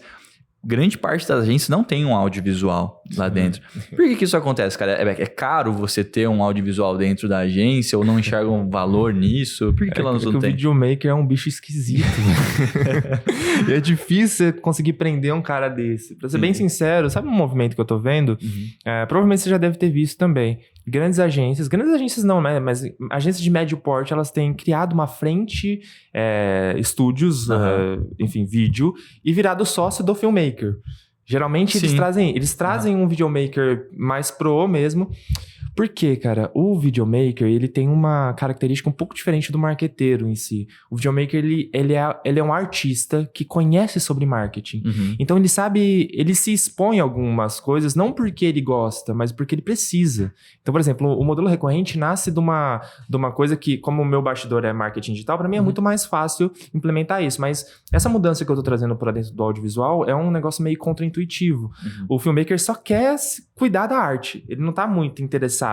grande parte das agências não tem um audiovisual lá dentro. Por que isso acontece, cara? É caro você ter um audiovisual dentro da agência ou não enxerga um valor nisso? Por que ela não tem? O videomaker é um bicho esquisito. E é difícil você conseguir prender um cara desse. Pra ser bem sincero, sabe um movimento que eu tô vendo? Provavelmente você já deve ter visto também. Grandes agências não, né? Mas agências de médio porte, elas têm criado uma frente, estúdios, enfim, vídeo, e virado sócio do filmmaker. Geralmente eles trazem um videomaker mais pro mesmo. Por quê, cara? O videomaker, ele tem uma característica um pouco diferente do marqueteiro em si. O videomaker, ele é um artista que conhece sobre marketing. Então, ele se expõe a algumas coisas, não porque ele gosta, mas porque ele precisa. Então, por exemplo, o modelo recorrente nasce de uma coisa que, como o meu bastidor é marketing digital, para mim é muito mais fácil implementar isso. Mas essa mudança que eu tô trazendo para dentro do audiovisual é um negócio meio contraintuitivo. O filmmaker só quer cuidar da arte. Ele não tá muito interessado,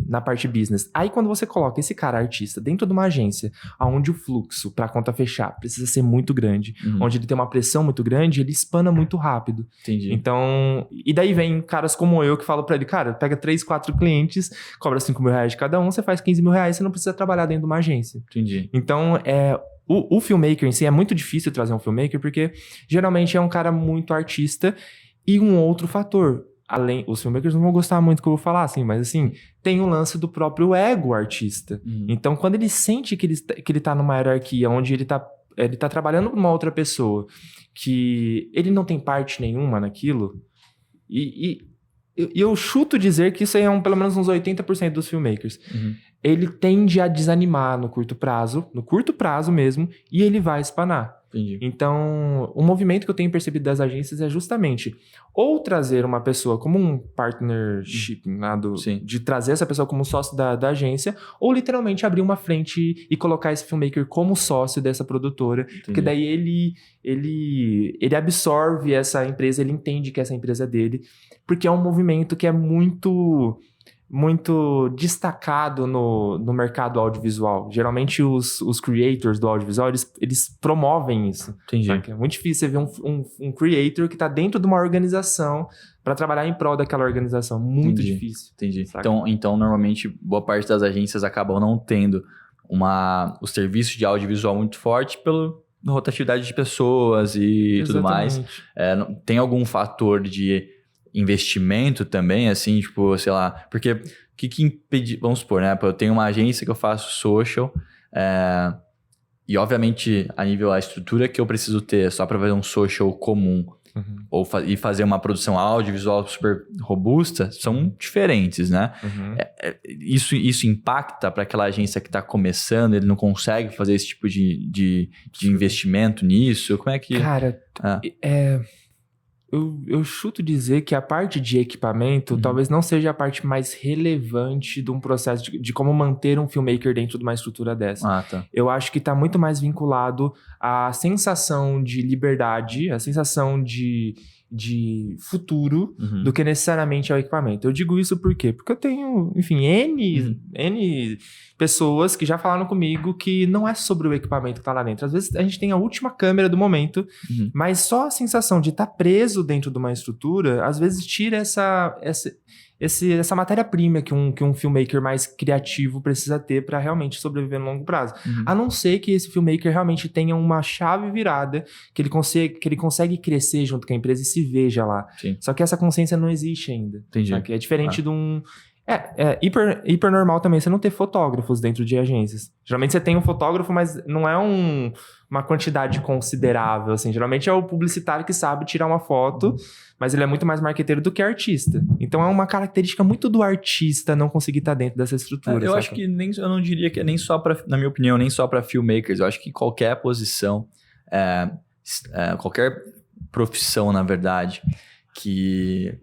na parte business. Aí quando você coloca esse cara artista dentro de uma agência, onde o fluxo para conta fechar precisa ser muito grande, onde ele tem uma pressão muito grande, ele espana muito rápido. Entendi. Então, e daí vem caras como eu que falo para ele, cara, pega 3, 4 clientes, cobra R$5.000 de cada um, você faz R$15.000, você não precisa trabalhar dentro de uma agência. Entendi. Então, o filmmaker em si é muito difícil trazer um filmmaker, porque geralmente é um cara muito artista. E um outro fator, os filmmakers não vão gostar muito que eu vou falar, assim, mas assim, tem o lance do próprio ego artista. Então, quando ele sente que ele tá numa hierarquia onde ele tá trabalhando com uma outra pessoa, que ele não tem parte nenhuma naquilo, e eu chuto dizer que isso aí é pelo menos uns 80% dos filmmakers. Ele tende a desanimar no curto prazo mesmo, e ele vai espanar. Entendi. Então, o movimento que eu tenho percebido das agências é justamente ou trazer uma pessoa como um partnership, né, Sim. de trazer essa pessoa como sócio da agência, ou literalmente abrir uma frente e colocar esse filmmaker como sócio dessa produtora, porque daí ele absorve essa empresa, ele entende que essa empresa é dele, porque é um movimento que é muito destacado no mercado audiovisual. Geralmente os creators do audiovisual, eles promovem isso. Entendi. Sabe? É muito difícil você ver um creator que está dentro de uma organização para trabalhar em prol daquela organização. Muito difícil. Entendi. Saca? Então, normalmente, boa parte das agências acabam não tendo o serviço de audiovisual muito forte pela rotatividade de pessoas e tudo mais. Tem algum fator de investimento também, assim, tipo, sei lá, porque o que impede, vamos supor, né, eu tenho uma agência que eu faço social, e obviamente a nível da estrutura que eu preciso ter só para fazer um social comum, e fazer uma produção audiovisual super robusta, são diferentes, né? Isso impacta para aquela agência que está começando, ele não consegue fazer esse tipo de investimento nisso? Como é que... Cara, Eu chuto dizer que a parte de equipamento talvez não seja a parte mais relevante de um processo de como manter um filmmaker dentro de uma estrutura dessa. Tá. Eu acho que está muito mais vinculado à sensação de liberdade, à sensação de futuro do que necessariamente ao equipamento. Eu digo isso por quê? Porque eu tenho, enfim, N pessoas que já falaram comigo que não é sobre o equipamento que está lá dentro. Às vezes a gente tem a última câmera do momento, mas só a sensação de estar preso dentro de uma estrutura, às vezes tira essa matéria-prima que um filmmaker mais criativo precisa ter para realmente sobreviver no longo prazo. A não ser que esse filmmaker realmente tenha uma chave virada, que ele consegue crescer junto com a empresa e se veja lá. Sim. Só que essa consciência não existe ainda. Entendi. Sabe? É diferente de um... É hiper normal também você não ter fotógrafos dentro de agências. Geralmente você tem um fotógrafo, mas não é uma quantidade considerável, assim. Geralmente é o publicitário que sabe tirar uma foto, mas ele é muito mais marqueteiro do que artista. Então é uma característica muito do artista não conseguir estar dentro dessa estrutura. Eu acho que eu não diria que é nem só para, na minha opinião, nem só para filmmakers. Eu acho que qualquer posição, qualquer profissão, na verdade, que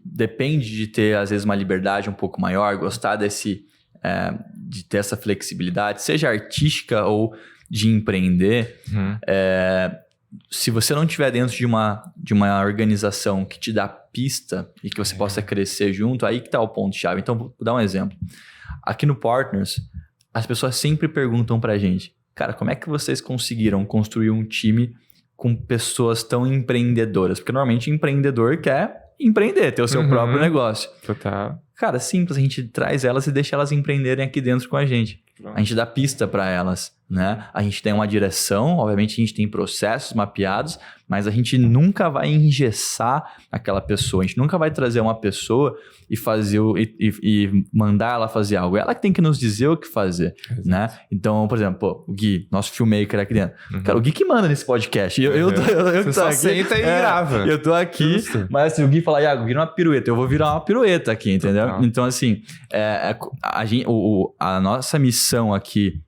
depende de ter, às vezes, uma liberdade um pouco maior, gostar de ter essa flexibilidade, seja artística ou de empreender, se você não estiver dentro de uma organização que te dá pista e que você possa crescer junto, aí que está o ponto-chave. Então, vou dar um exemplo. Aqui no Partners, as pessoas sempre perguntam pra gente, cara, como é que vocês conseguiram construir um time com pessoas tão empreendedoras? Porque normalmente empreendedor quer empreender, ter o seu próprio negócio. Total. Cara, simples, a gente traz elas e deixa elas empreenderem aqui dentro com a gente. A gente dá pista para elas, né? A gente tem uma direção, obviamente a gente tem processos mapeados, mas a gente nunca vai engessar aquela pessoa. A gente nunca vai trazer uma pessoa e fazer e mandar ela fazer algo. Ela que tem que nos dizer o que fazer, né? Então, por exemplo, o Gui, nosso filmmaker aqui dentro. Cara, o Gui que manda nesse podcast. Eu Você só senta e grava. Eu tô aqui, mas se o Gui falar, Iago, vira uma pirueta, eu vou virar uma pirueta aqui, entendeu? Então, assim, a nossa missão aqui,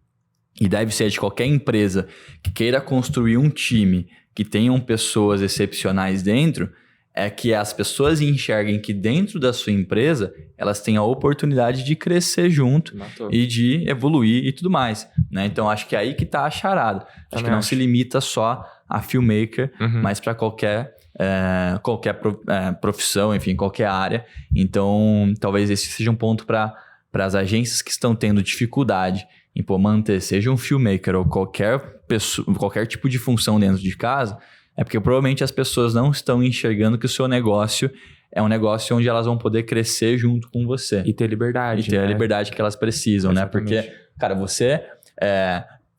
e deve ser de qualquer empresa que queira construir um time que tenham pessoas excepcionais dentro, é que as pessoas enxerguem que dentro da sua empresa elas têm a oportunidade de crescer junto e de evoluir e tudo mais, né? Então, acho que é aí que tá a charada. Acho que não se limita só a filmmaker, mas para qualquer profissão, enfim, qualquer área. Então, talvez esse seja um ponto para as agências que estão tendo dificuldade em manter, seja um filmmaker ou qualquer tipo de função dentro de casa, é porque provavelmente as pessoas não estão enxergando que o seu negócio é um negócio onde elas vão poder crescer junto com você. E ter liberdade. E ter a liberdade que elas precisam, exatamente, né? Porque, cara, você...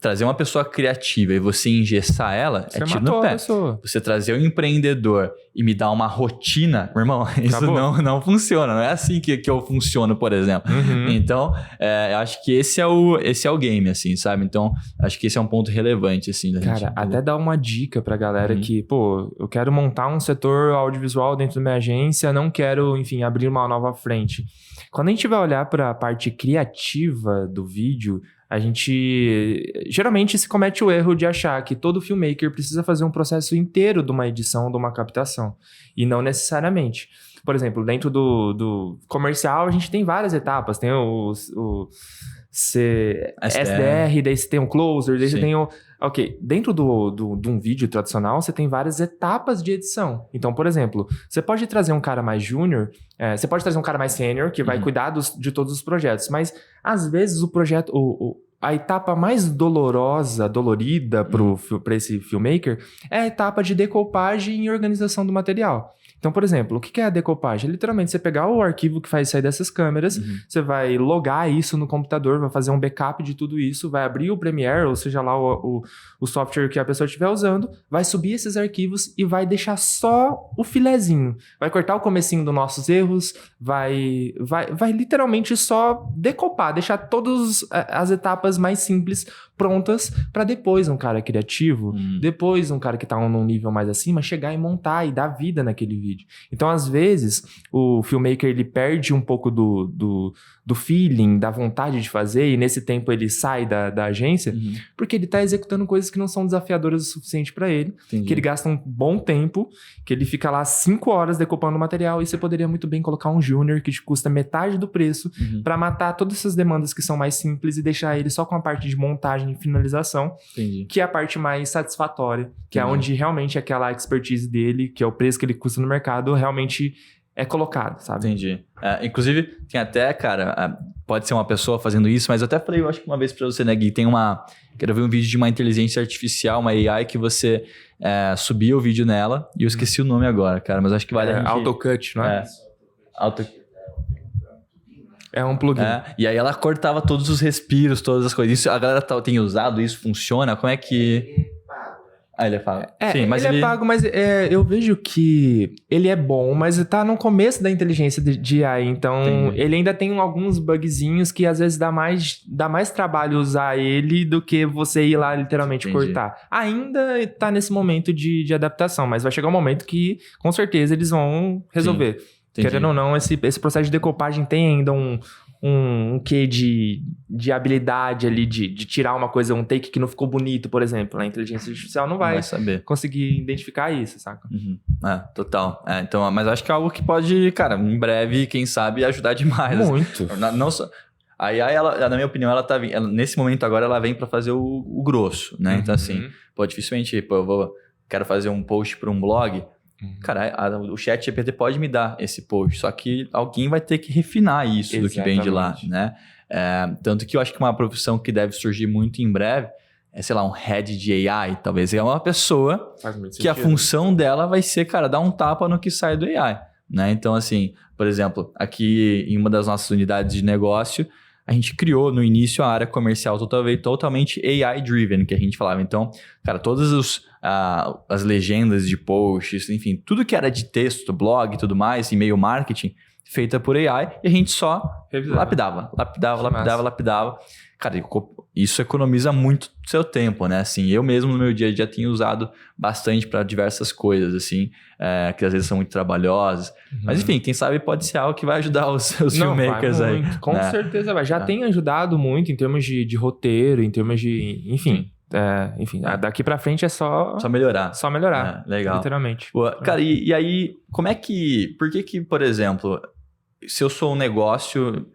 trazer uma pessoa criativa e você engessar ela, você é tiro no pé. Você trazer um empreendedor e me dar uma rotina, meu irmão, isso não funciona. Não é assim que eu funciono, por exemplo. Então, eu acho que esse é o game, assim, sabe? Então, acho que esse é um ponto relevante, assim. Da gente até dar uma dica pra galera que, eu quero montar um setor audiovisual dentro da minha agência, não quero, enfim, abrir uma nova frente. Quando a gente vai olhar pra parte criativa do vídeo, Geralmente se comete o erro de achar que todo filmmaker precisa fazer um processo inteiro de uma edição, de uma captação. E não necessariamente. Por exemplo, dentro do comercial, a gente tem várias etapas. Tem o SDR, daí você tem um closer, daí você tem o... Ok, dentro de um vídeo tradicional, você tem várias etapas de edição. Então, por exemplo, você pode trazer um cara mais júnior, você pode trazer um cara mais sênior, que vai cuidar de todos os projetos. Mas, às vezes, o projeto... A etapa mais dolorida para esse filmmaker é a etapa de decopagem e organização do material. Então, por exemplo, o que é a decopagem? É literalmente você pegar o arquivo que faz sair dessas câmeras, você vai logar isso no computador, vai fazer um backup de tudo isso, vai abrir o Premiere, ou seja lá o software que a pessoa estiver usando, vai subir esses arquivos e vai deixar só o filezinho. Vai cortar o comecinho dos nossos erros, vai literalmente só decopar, deixar todas as etapas mais simples prontas para depois um cara criativo, depois um cara que tá num nível mais acima, chegar e montar e dar vida naquele vídeo. Então, às vezes, o filmmaker ele perde um pouco do feeling, da vontade de fazer, e nesse tempo ele sai da agência, porque ele tá executando coisas que não são desafiadoras o suficiente para ele, que ele gasta um bom tempo, que ele fica lá 5 horas decopando o material, e você poderia muito bem colocar um júnior que te custa metade do preço para matar todas essas demandas que são mais simples e deixar ele só com a parte de montagem e finalização, que é a parte mais satisfatória, que é onde realmente aquela expertise dele, que é o preço que ele custa no mercado, realmente é colocado, sabe? Entendi. Inclusive, tem até, cara, pode ser uma pessoa fazendo isso, mas eu até falei, eu acho que uma vez pra você, né, Gui, quero ver um vídeo de uma inteligência artificial, uma AI, que você subia o vídeo nela, e eu esqueci o nome agora, cara, mas acho que vale a gente... AutoCut, não é? É um plugin. E aí ela cortava todos os respiros, todas as coisas. Isso, a galera tem usado, isso funciona? Como é que... ele é pago. Sim, mas ele é pago, mas eu vejo que ele é bom, mas tá no começo da inteligência de AI, então ele ainda tem alguns bugzinhos que às vezes dá mais trabalho usar ele do que você ir lá literalmente cortar. Ainda tá nesse momento de adaptação, mas vai chegar um momento que com certeza eles vão resolver. Querendo ou não, esse processo de decopagem tem ainda um quê de habilidade ali, de tirar uma coisa, um take que não ficou bonito, por exemplo. A inteligência artificial não vai conseguir identificar isso, saca? Total. Então, mas acho que é algo que pode, cara, em breve, quem sabe, ajudar demais. Muito. Não só... A AI, na minha opinião, nesse momento agora, ela vem para fazer o grosso, né? Então, assim, dificilmente, quero fazer um post para um blog... Cara, o chat GPT pode me dar esse post, só que alguém vai ter que refinar isso do que vem de lá, né? Tanto que eu acho que uma profissão que deve surgir muito em breve é, sei lá, um head de AI, talvez. É uma pessoa que a função dela vai ser, cara, dar um tapa no que sai do AI, né? Então, assim, por exemplo, aqui em uma das nossas unidades de negócio, a gente criou no início a área comercial totalmente AI-driven, que a gente falava. Então, cara, todas as legendas de posts, enfim, tudo que era de texto, blog e tudo mais, e-mail marketing, feita por AI, e a gente só lapidava. Cara, isso economiza muito seu tempo, né? Assim, eu mesmo no meu dia a dia tenho usado bastante para diversas coisas, assim, que às vezes são muito trabalhosas. Mas enfim, quem sabe pode ser algo que vai ajudar os filmmakers aí. Com certeza vai. Já tem ajudado muito em termos de roteiro, em termos de... Enfim, daqui pra frente é só melhorar. Só melhorar. Legal. Literalmente. Pô, cara, e aí, por que, por exemplo, se eu sou um negócio,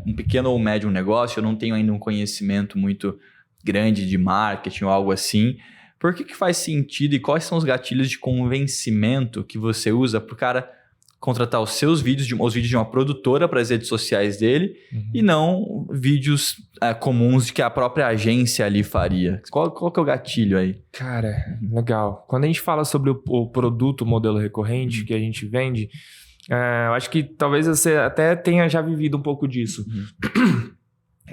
um pequeno ou médio negócio, eu não tenho ainda um conhecimento muito grande de marketing ou algo assim, por que faz sentido e quais são os gatilhos de convencimento que você usa pro cara contratar os vídeos de uma produtora para as redes sociais dele e não vídeos comuns que a própria agência ali faria? Qual que é o gatilho aí? Cara, legal. Quando a gente fala sobre o produto modelo recorrente que a gente vende, eu acho que talvez você até tenha já vivido um pouco disso.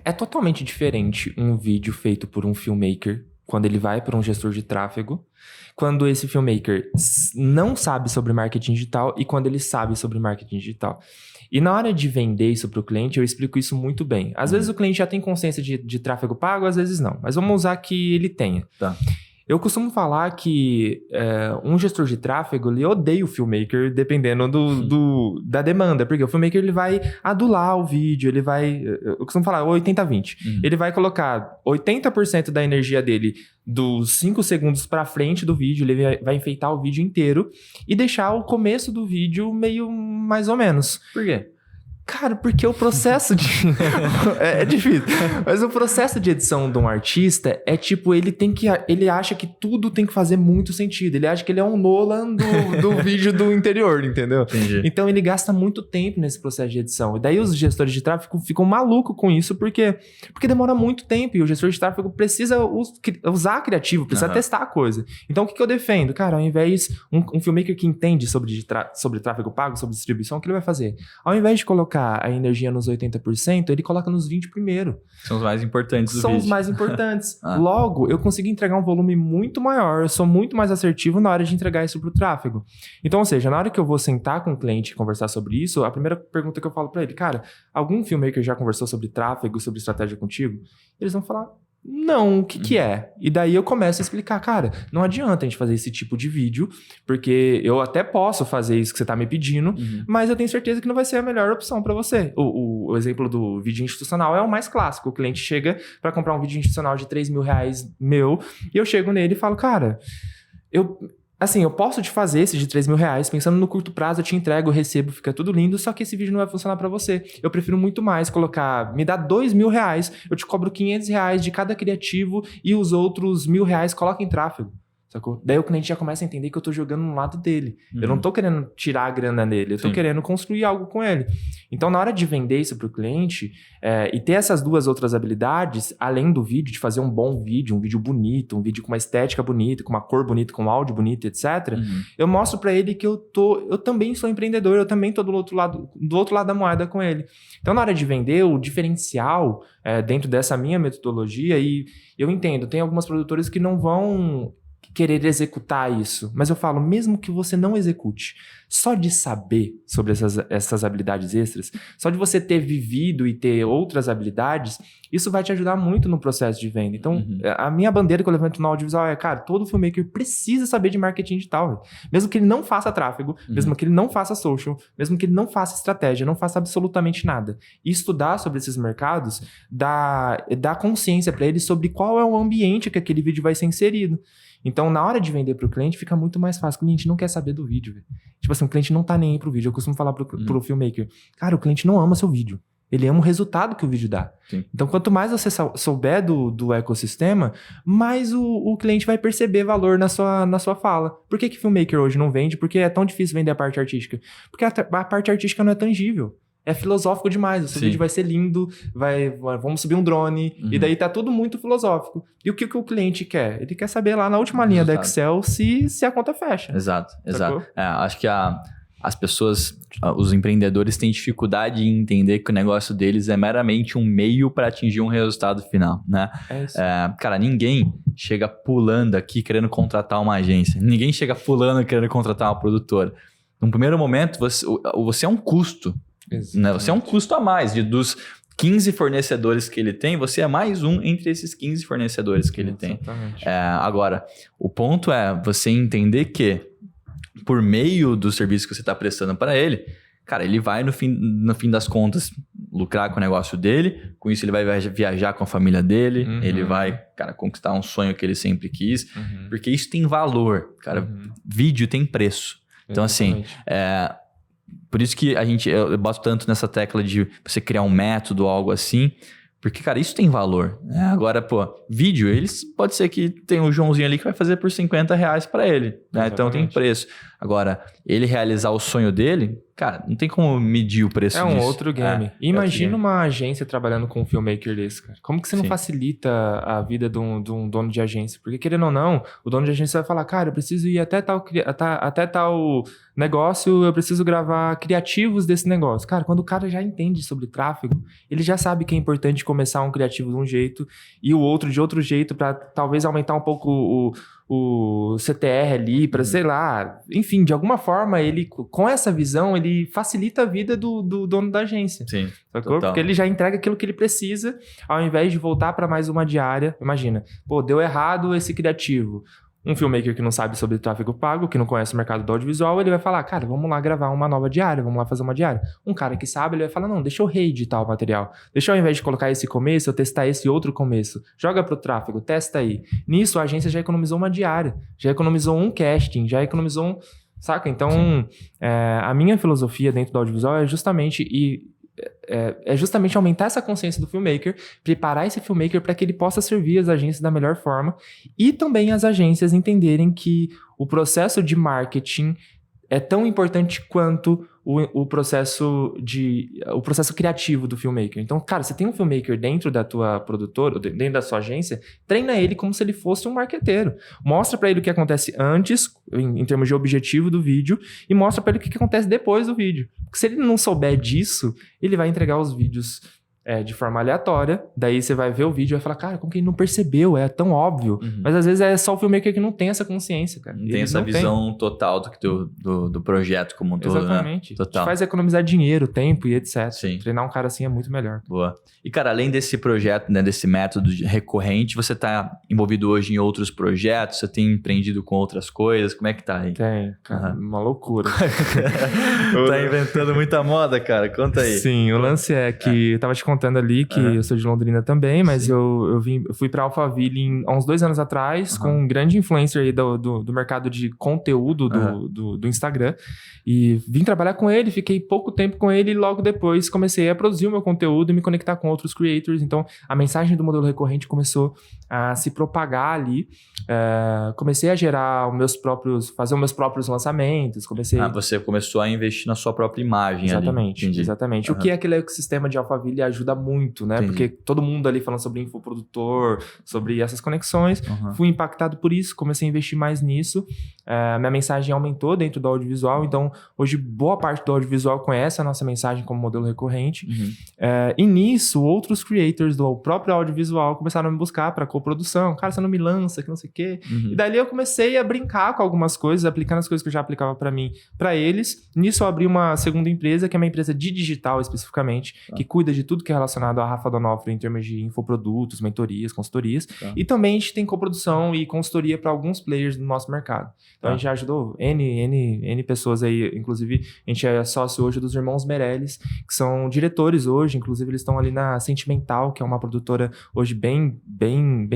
É totalmente diferente um vídeo feito por um filmmaker quando ele vai para um gestor de tráfego, quando esse filmmaker não sabe sobre marketing digital e quando ele sabe sobre marketing digital. E na hora de vender isso para o cliente, eu explico isso muito bem. Às vezes o cliente já tem consciência de tráfego pago, às vezes não. Mas vamos usar que ele tenha. Tá. Eu costumo falar que um gestor de tráfego, ele odeia o filmmaker dependendo da demanda, porque o filmmaker ele vai adular o vídeo, ele vai... Eu costumo falar 80-20. Ele vai colocar 80% da energia dele dos 5 segundos pra frente do vídeo, ele vai enfeitar o vídeo inteiro e deixar o começo do vídeo meio mais ou menos. Por quê? Cara, porque o processo de... é difícil. Mas o processo de edição de um artista é tipo, ele acha que tudo tem que fazer muito sentido. Ele acha que ele é um Nolan do vídeo do interior, entendeu? Entendi. Então ele gasta muito tempo nesse processo de edição. E daí os gestores de tráfego ficam malucos com isso, porque demora muito tempo. E o gestor de tráfego precisa usar criativo, precisa testar a coisa. Então o que eu defendo? Cara, ao invés... Um filmmaker que entende sobre tráfego pago, sobre distribuição, o que ele vai fazer? Ao invés de colocar a energia nos 80%, ele coloca nos 20% primeiro. São os mais importantes do São vídeo. os mais importantes. Logo, eu consigo entregar um volume muito maior, eu sou muito mais assertivo na hora de entregar isso pro tráfego. Então, ou seja, na hora que eu vou sentar com o cliente e conversar sobre isso, a primeira pergunta que eu falo para ele, cara, algum filmmaker já conversou sobre tráfego, sobre estratégia contigo? Eles vão falar... Não, o que é? E daí eu começo a explicar, cara, não adianta a gente fazer esse tipo de vídeo, porque eu até posso fazer isso que você tá me pedindo, mas eu tenho certeza que não vai ser a melhor opção para você. O exemplo do vídeo institucional é o mais clássico. O cliente chega para comprar um vídeo institucional de R$3.000 meu, e eu chego nele e falo, cara, eu posso te fazer esse de R$3.000, pensando no curto prazo, eu te entrego, eu recebo, fica tudo lindo, só que esse vídeo não vai funcionar pra você. Eu prefiro muito mais colocar, me dá R$2.000, eu te cobro R$500 de cada criativo e os outros R$1.000 coloca em tráfego. Sacou? Daí o cliente já começa a entender que eu tô jogando no lado dele. Eu não tô querendo tirar a grana dele, eu tô querendo construir algo com ele. Então, na hora de vender isso pro cliente, e ter essas duas outras habilidades, além do vídeo, de fazer um bom vídeo, um vídeo bonito, um vídeo com uma estética bonita, com uma cor bonita, com um áudio bonito, etc., eu mostro pra ele que eu também sou empreendedor, eu também tô do outro lado da moeda com ele. Então, na hora de vender, o diferencial dentro dessa minha metodologia, e eu entendo, tem algumas produtoras que não vão querer executar isso. Mas eu falo, mesmo que você não execute, só de saber sobre essas habilidades extras, só de você ter vivido e ter outras habilidades, isso vai te ajudar muito no processo de venda. Então, a minha bandeira que eu levanto no audiovisual é, cara, todo filmmaker precisa saber de marketing digital, véio. Mesmo que ele não faça tráfego, mesmo que ele não faça social, mesmo que ele não faça estratégia, não faça absolutamente nada. E estudar sobre esses mercados dá consciência para ele sobre qual é o ambiente que aquele vídeo vai ser inserido. Então, na hora de vender pro cliente, fica muito mais fácil. O cliente não quer saber do vídeo, véio. Tipo assim, o cliente não tá nem aí pro vídeo. Eu costumo falar pro filmmaker, cara, o cliente não ama seu vídeo. Ele ama o resultado que o vídeo dá. Sim. Então, quanto mais você souber do ecossistema, mais o cliente vai perceber valor na sua fala. Por que filmmaker hoje não vende? Porque é tão difícil vender a parte artística? Porque a parte artística não é tangível. É filosófico demais. O seu vídeo vai ser lindo, vamos subir um drone, e daí tá tudo muito filosófico. E o que o cliente quer? Ele quer saber lá na última linha da Excel se a conta fecha. Exato. Acho que as pessoas, os empreendedores têm dificuldade em entender que o negócio deles é meramente um meio para atingir um resultado final, né? É isso. Cara, ninguém chega pulando aqui querendo contratar uma agência. Ninguém chega pulando querendo contratar uma produtora. No primeiro momento, você é um custo. Né? Você é um custo a mais. Dos 15 fornecedores que ele tem, você é mais um entre esses 15 fornecedores que ele tem. Agora, o ponto é você entender que, por meio do serviço que você está prestando para ele, cara, ele vai, no fim das contas, lucrar com o negócio dele. Com isso, ele vai viajar com a família dele. Ele vai, cara, conquistar um sonho que ele sempre quis. Porque isso tem valor. Cara, vídeo tem preço. Então, assim... Por isso que eu boto tanto nessa tecla de você criar um método ou algo assim, porque, cara, isso tem valor. Agora, vídeo, pode ser que tem um Joãozinho ali que vai fazer por R$50 para ele, né? Então tem preço. Agora, ele realizar o sonho dele, cara, não tem como medir o preço disso. É um outro game. Imagina uma agência trabalhando com um filmmaker desse, cara. Como que você não facilita a vida de um dono de agência? Porque, querendo ou não, o dono de agência vai falar, cara, eu preciso ir até tal negócio, eu preciso gravar criativos desse negócio. Cara, quando o cara já entende sobre tráfego, ele já sabe que é importante começar um criativo de um jeito e o outro de outro jeito para talvez aumentar um pouco o CTR ali, para sei lá, enfim, de alguma forma, ele, com essa visão, ele ele facilita a vida do dono da agência. Sim, Sacou? total. Porque ele já entrega aquilo que ele precisa, ao invés de voltar para mais uma diária. Imagina, pô, deu errado esse criativo. Um filmmaker que não sabe sobre tráfego pago, que não conhece o mercado do audiovisual, ele vai falar, cara, vamos lá gravar uma nova diária, vamos lá fazer uma diária. Um cara que sabe, ele vai falar, não, deixa eu reeditar o material. Deixa eu, ao invés de colocar esse começo, eu testar esse outro começo. Joga pro tráfego, testa aí. Nisso, a agência já economizou uma diária, já economizou um casting, já economizou um... Saca? Então, a minha filosofia dentro do audiovisual é justamente aumentar essa consciência do filmmaker, preparar esse filmmaker para que ele possa servir as agências da melhor forma e também as agências entenderem que o processo de marketing é tão importante quanto o processo criativo do filmmaker. Então, cara, você tem um filmmaker dentro da tua produtora, dentro da sua agência, treina ele como se ele fosse um marqueteiro. Mostra para ele o que acontece antes, em termos de objetivo do vídeo, e mostra para ele o que acontece depois do vídeo. Porque se ele não souber disso, ele vai entregar os vídeos de forma aleatória, daí você vai ver o vídeo e vai falar, cara, como que ele não percebeu? É tão óbvio. Mas às vezes é só o filmmaker que não tem essa consciência, cara. Não tem essa visão total do projeto como um todo, exatamente. Né? Total. Te faz economizar dinheiro, tempo e etc. Sim. Treinar um cara assim é muito melhor. Boa. E, cara, além desse projeto, né, desse método recorrente, você tá envolvido hoje em outros projetos? Você tem empreendido com outras coisas? Como é que tá aí? Tem, cara. Uma loucura. Tá inventando muita moda, cara? Conta aí. Sim, o lance é que eu tava te contando ali que eu sou de Londrina também, mas eu fui pra Alphaville há uns 2 anos atrás com um grande influencer aí do mercado de conteúdo do Instagram e vim trabalhar com ele, fiquei pouco tempo com ele e logo depois comecei a produzir o meu conteúdo e me conectar com outros creators, então a mensagem do modelo recorrente começou a se propagar ali, comecei a gerar fazer os meus próprios lançamentos, você começou a investir na sua própria imagem. Exatamente, ali. exatamente. O que aquele ecossistema de Alphaville ajuda muito, né? Entendi. Porque todo mundo ali falando sobre infoprodutor, sobre essas conexões, fui impactado por isso, comecei a investir mais nisso, minha mensagem aumentou dentro do audiovisual, então hoje boa parte do audiovisual conhece a nossa mensagem como modelo recorrente, e nisso outros creators do próprio audiovisual começaram a me buscar para coprodução, cara, você não me lança, que não sei o quê, e dali eu comecei a brincar com algumas coisas, aplicando as coisas que eu já aplicava para mim, para eles. Nisso eu abri uma segunda empresa, que é uma empresa de digital especificamente, que cuida de tudo que é relacionado à Rafa Donofrio em termos de infoprodutos, mentorias, consultorias, e também a gente tem coprodução e consultoria para alguns players do nosso mercado. Então a gente já ajudou N pessoas aí, inclusive a gente é sócio hoje dos irmãos Meirelles, que são diretores hoje, inclusive eles estão ali na Sentimental, que é uma produtora hoje bem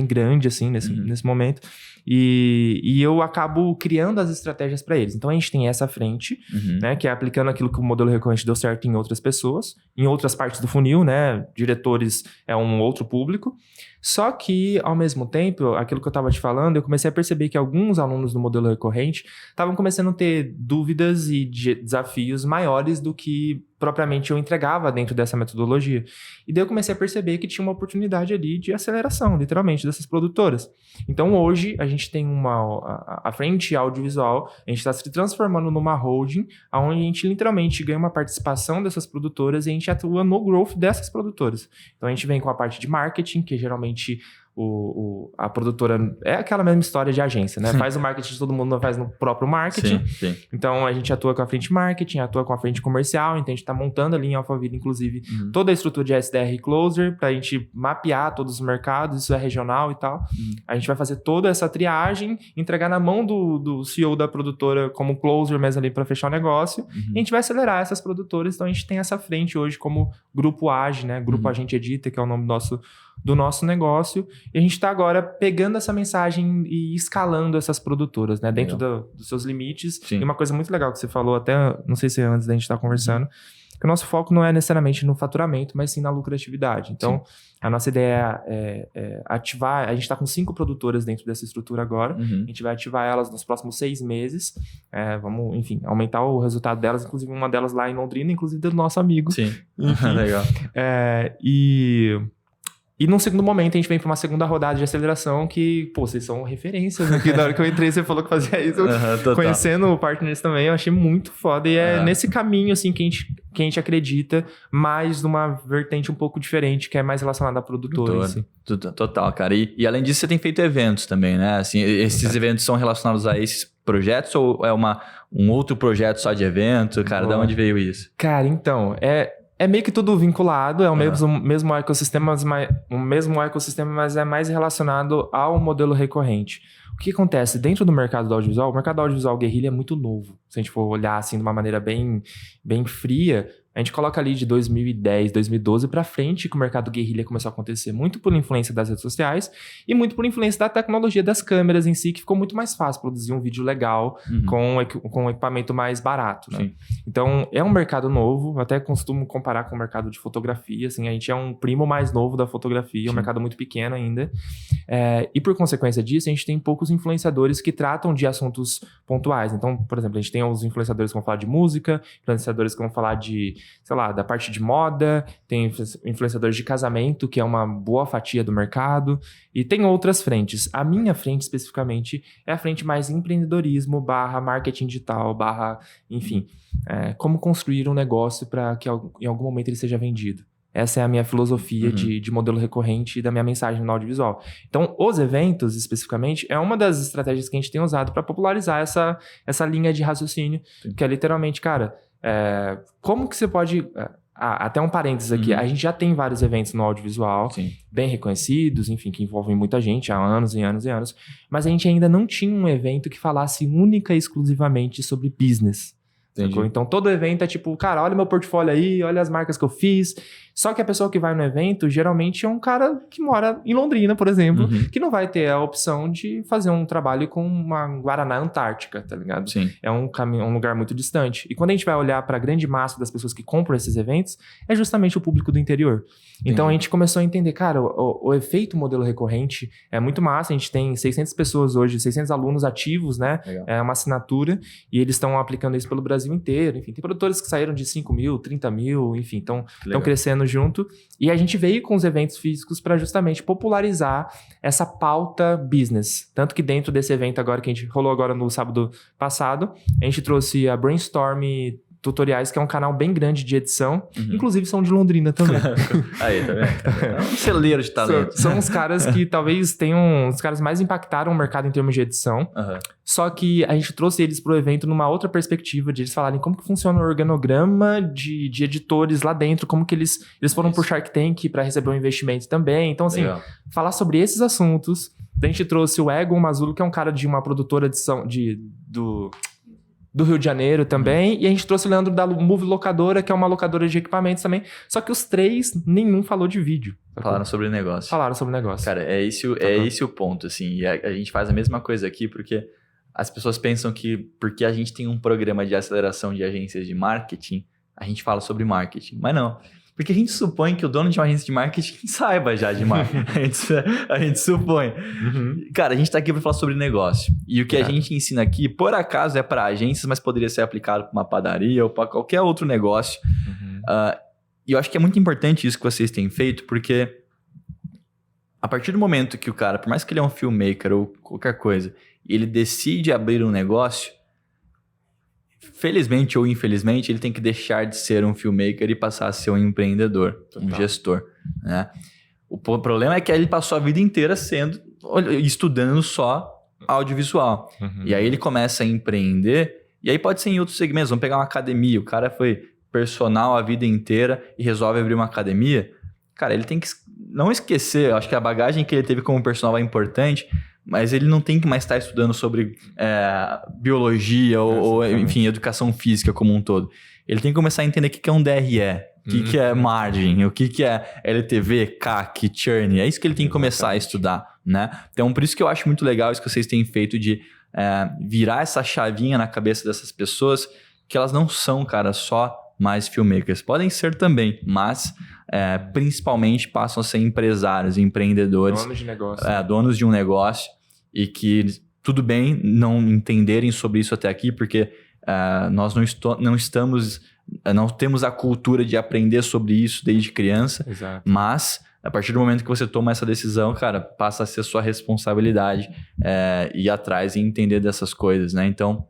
grande assim nesse momento, e eu acabo criando as estratégias para eles. Então a gente tem essa frente, né, que é aplicando aquilo que o modelo recorrente deu certo em outras pessoas, em outras partes do funil, né, diretores é um outro público, só que ao mesmo tempo, aquilo que eu estava te falando, eu comecei a perceber que alguns alunos do modelo recorrente estavam começando a ter dúvidas e desafios maiores do que propriamente eu entregava dentro dessa metodologia. E daí eu comecei a perceber que tinha uma oportunidade ali de aceleração, literalmente, dessas produtoras. Então hoje a gente tem a frente audiovisual, a gente está se transformando numa holding, onde a gente literalmente ganha uma participação dessas produtoras e a gente atua no growth dessas produtoras. Então a gente vem com a parte de marketing, que geralmente a produtora é aquela mesma história de agência, né? Faz o marketing, todo mundo faz no próprio marketing. Sim. Então a gente atua com a frente marketing, atua com a frente comercial, então a gente está montando ali em Alphaville, inclusive, toda a estrutura de SDR e Closer para a gente mapear todos os mercados, isso é regional e tal. A gente vai fazer toda essa triagem, entregar na mão do CEO da produtora como Closer mesmo ali para fechar o negócio, e a gente vai acelerar essas produtoras, então a gente tem essa frente hoje como Grupo Age, né? Grupo Agente Edita, que é o nome do nosso negócio, e a gente está agora pegando essa mensagem e escalando essas produtoras, né, dentro dos seus limites. Sim. E uma coisa muito legal que você falou, até, não sei se é antes da gente estar conversando, que o nosso foco não é necessariamente no faturamento, mas sim na lucratividade. Então, a nossa ideia é ativar, a gente está com 5 produtoras dentro dessa estrutura agora, a gente vai ativar elas nos próximos 6 meses, vamos, enfim, aumentar o resultado delas, inclusive uma delas lá em Londrina, inclusive do nosso amigo. Sim, enfim, legal. E num segundo momento, a gente vem para uma segunda rodada de aceleração que, pô, vocês são referências aqui. Na hora que eu entrei, você falou que fazia isso. Conhecendo o Partners também, eu achei muito foda. E é nesse caminho, assim, que a gente acredita, mais numa vertente um pouco diferente, que é mais relacionada à produtora. Assim. Total, cara. E além disso, você tem feito eventos também, né? Assim, esses eventos são relacionados a esses projetos ou é um outro projeto só de evento? Cara, de onde veio isso? Cara, então, é meio que tudo vinculado, é o mesmo ecossistema, mas é mais relacionado ao modelo recorrente. O que acontece? Dentro do mercado do audiovisual, o mercado do audiovisual guerrilha é muito novo. Se a gente for olhar assim de uma maneira bem fria, a gente coloca ali de 2010, 2012 para frente que o mercado guerrilha começou a acontecer muito por influência das redes sociais e muito por influência da tecnologia das câmeras em si, que ficou muito mais fácil produzir um vídeo legal com um equipamento mais barato, né? Então, é um mercado novo, até costumo comparar com o mercado de fotografia, assim, a gente é um primo mais novo da fotografia, um mercado muito pequeno ainda, e por consequência disso, a gente tem poucos influenciadores que tratam de assuntos pontuais. Então, por exemplo, a gente tem os influenciadores que vão falar de música, influenciadores que vão falar de, sei lá, da parte de moda, tem influenciadores de casamento, que é uma boa fatia do mercado, e tem outras frentes. A minha frente, especificamente, é a frente mais empreendedorismo / marketing digital, enfim, como construir um negócio para que em algum momento ele seja vendido. Essa é a minha filosofia de modelo recorrente e da minha mensagem no audiovisual. Então, os eventos, especificamente, é uma das estratégias que a gente tem usado para popularizar essa linha de raciocínio, que é literalmente, cara, como que você pode... até um parênteses aqui, a gente já tem vários eventos no audiovisual, bem reconhecidos, enfim, que envolvem muita gente há anos e anos e anos, mas a gente ainda não tinha um evento que falasse única e exclusivamente sobre business. Então, todo evento é tipo, cara, olha meu portfólio aí, olha as marcas que eu fiz. Só que a pessoa que vai no evento, geralmente é um cara que mora em Londrina, por exemplo, que não vai ter a opção de fazer um trabalho com uma Guaraná Antártica, tá ligado? É um lugar muito distante. E quando a gente vai olhar para a grande massa das pessoas que compram esses eventos, é justamente o público do interior. Então, a gente começou a entender, cara, o efeito modelo recorrente é muito massa. A gente tem 600 pessoas hoje, 600 alunos ativos, né? Legal. É uma assinatura, e eles estão aplicando isso pelo Brasil inteiro. Enfim, tem produtores que saíram de 5 mil, 30 mil, enfim, estão crescendo junto, e a gente veio com os eventos físicos para justamente popularizar essa pauta business. Tanto que dentro desse evento agora que a gente rolou agora no sábado passado, a gente trouxe a Brainstorm Tutoriais, que é um canal bem grande de edição, inclusive são de Londrina também. Aí, tá vendo? É um celeiro de talento. São os caras que talvez tenham, os caras mais impactaram o mercado em termos de edição, só que a gente trouxe eles pro evento numa outra perspectiva, de eles falarem como que funciona o organograma de editores lá dentro, como que eles foram pro Shark Tank para receber um investimento também. Então, assim, falar sobre esses assuntos. A gente trouxe o Egon Mazulo, que é um cara de uma produtora de edição do Rio de Janeiro também, e a gente trouxe o Leandro da Move Locadora, que é uma locadora de equipamentos também, só que os três, nenhum falou de vídeo. Falaram sobre negócio. Cara, é esse o ponto, assim, e a gente faz a mesma coisa aqui, porque as pessoas pensam que porque a gente tem um programa de aceleração de agências de marketing, a gente fala sobre marketing, mas não. Porque a gente supõe que o dono de uma agência de marketing saiba já de marketing. A gente supõe. Cara, a gente tá aqui para falar sobre negócio. E o que a gente ensina aqui, por acaso, é para agências, mas poderia ser aplicado para uma padaria ou para qualquer outro negócio. E eu acho que é muito importante isso que vocês têm feito, porque a partir do momento que o cara, por mais que ele é um filmmaker ou qualquer coisa, ele decide abrir um negócio, felizmente ou infelizmente, ele tem que deixar de ser um filmmaker e passar a ser um empreendedor, um gestor, né? O problema é que ele passou a vida inteira estudando só audiovisual. E aí ele começa a empreender, e aí pode ser em outros segmentos. Vamos pegar uma academia, o cara foi personal a vida inteira e resolve abrir uma academia. Cara, ele tem que não esquecer, eu acho que a bagagem que ele teve como personal é importante, mas ele não tem que mais estar estudando sobre biologia ou, enfim, educação física como um todo. Ele tem que começar a entender o que é um DRE, o que é margem, o que é LTV, CAC, churn. É isso que ele tem que começar a estudar, né? Então, por isso que eu acho muito legal isso que vocês têm feito de virar essa chavinha na cabeça dessas pessoas, que elas não são, cara, só mais filmmakers. Podem ser também, mas principalmente passam a ser empresários, empreendedores. Donos de negócio. Donos de um negócio, e que tudo bem não entenderem sobre isso até aqui, porque nós não temos a cultura de aprender sobre isso desde criança. Exato. Mas a partir do momento que você toma essa decisão, cara, passa a ser sua responsabilidade ir atrás e entender dessas coisas, né? Então,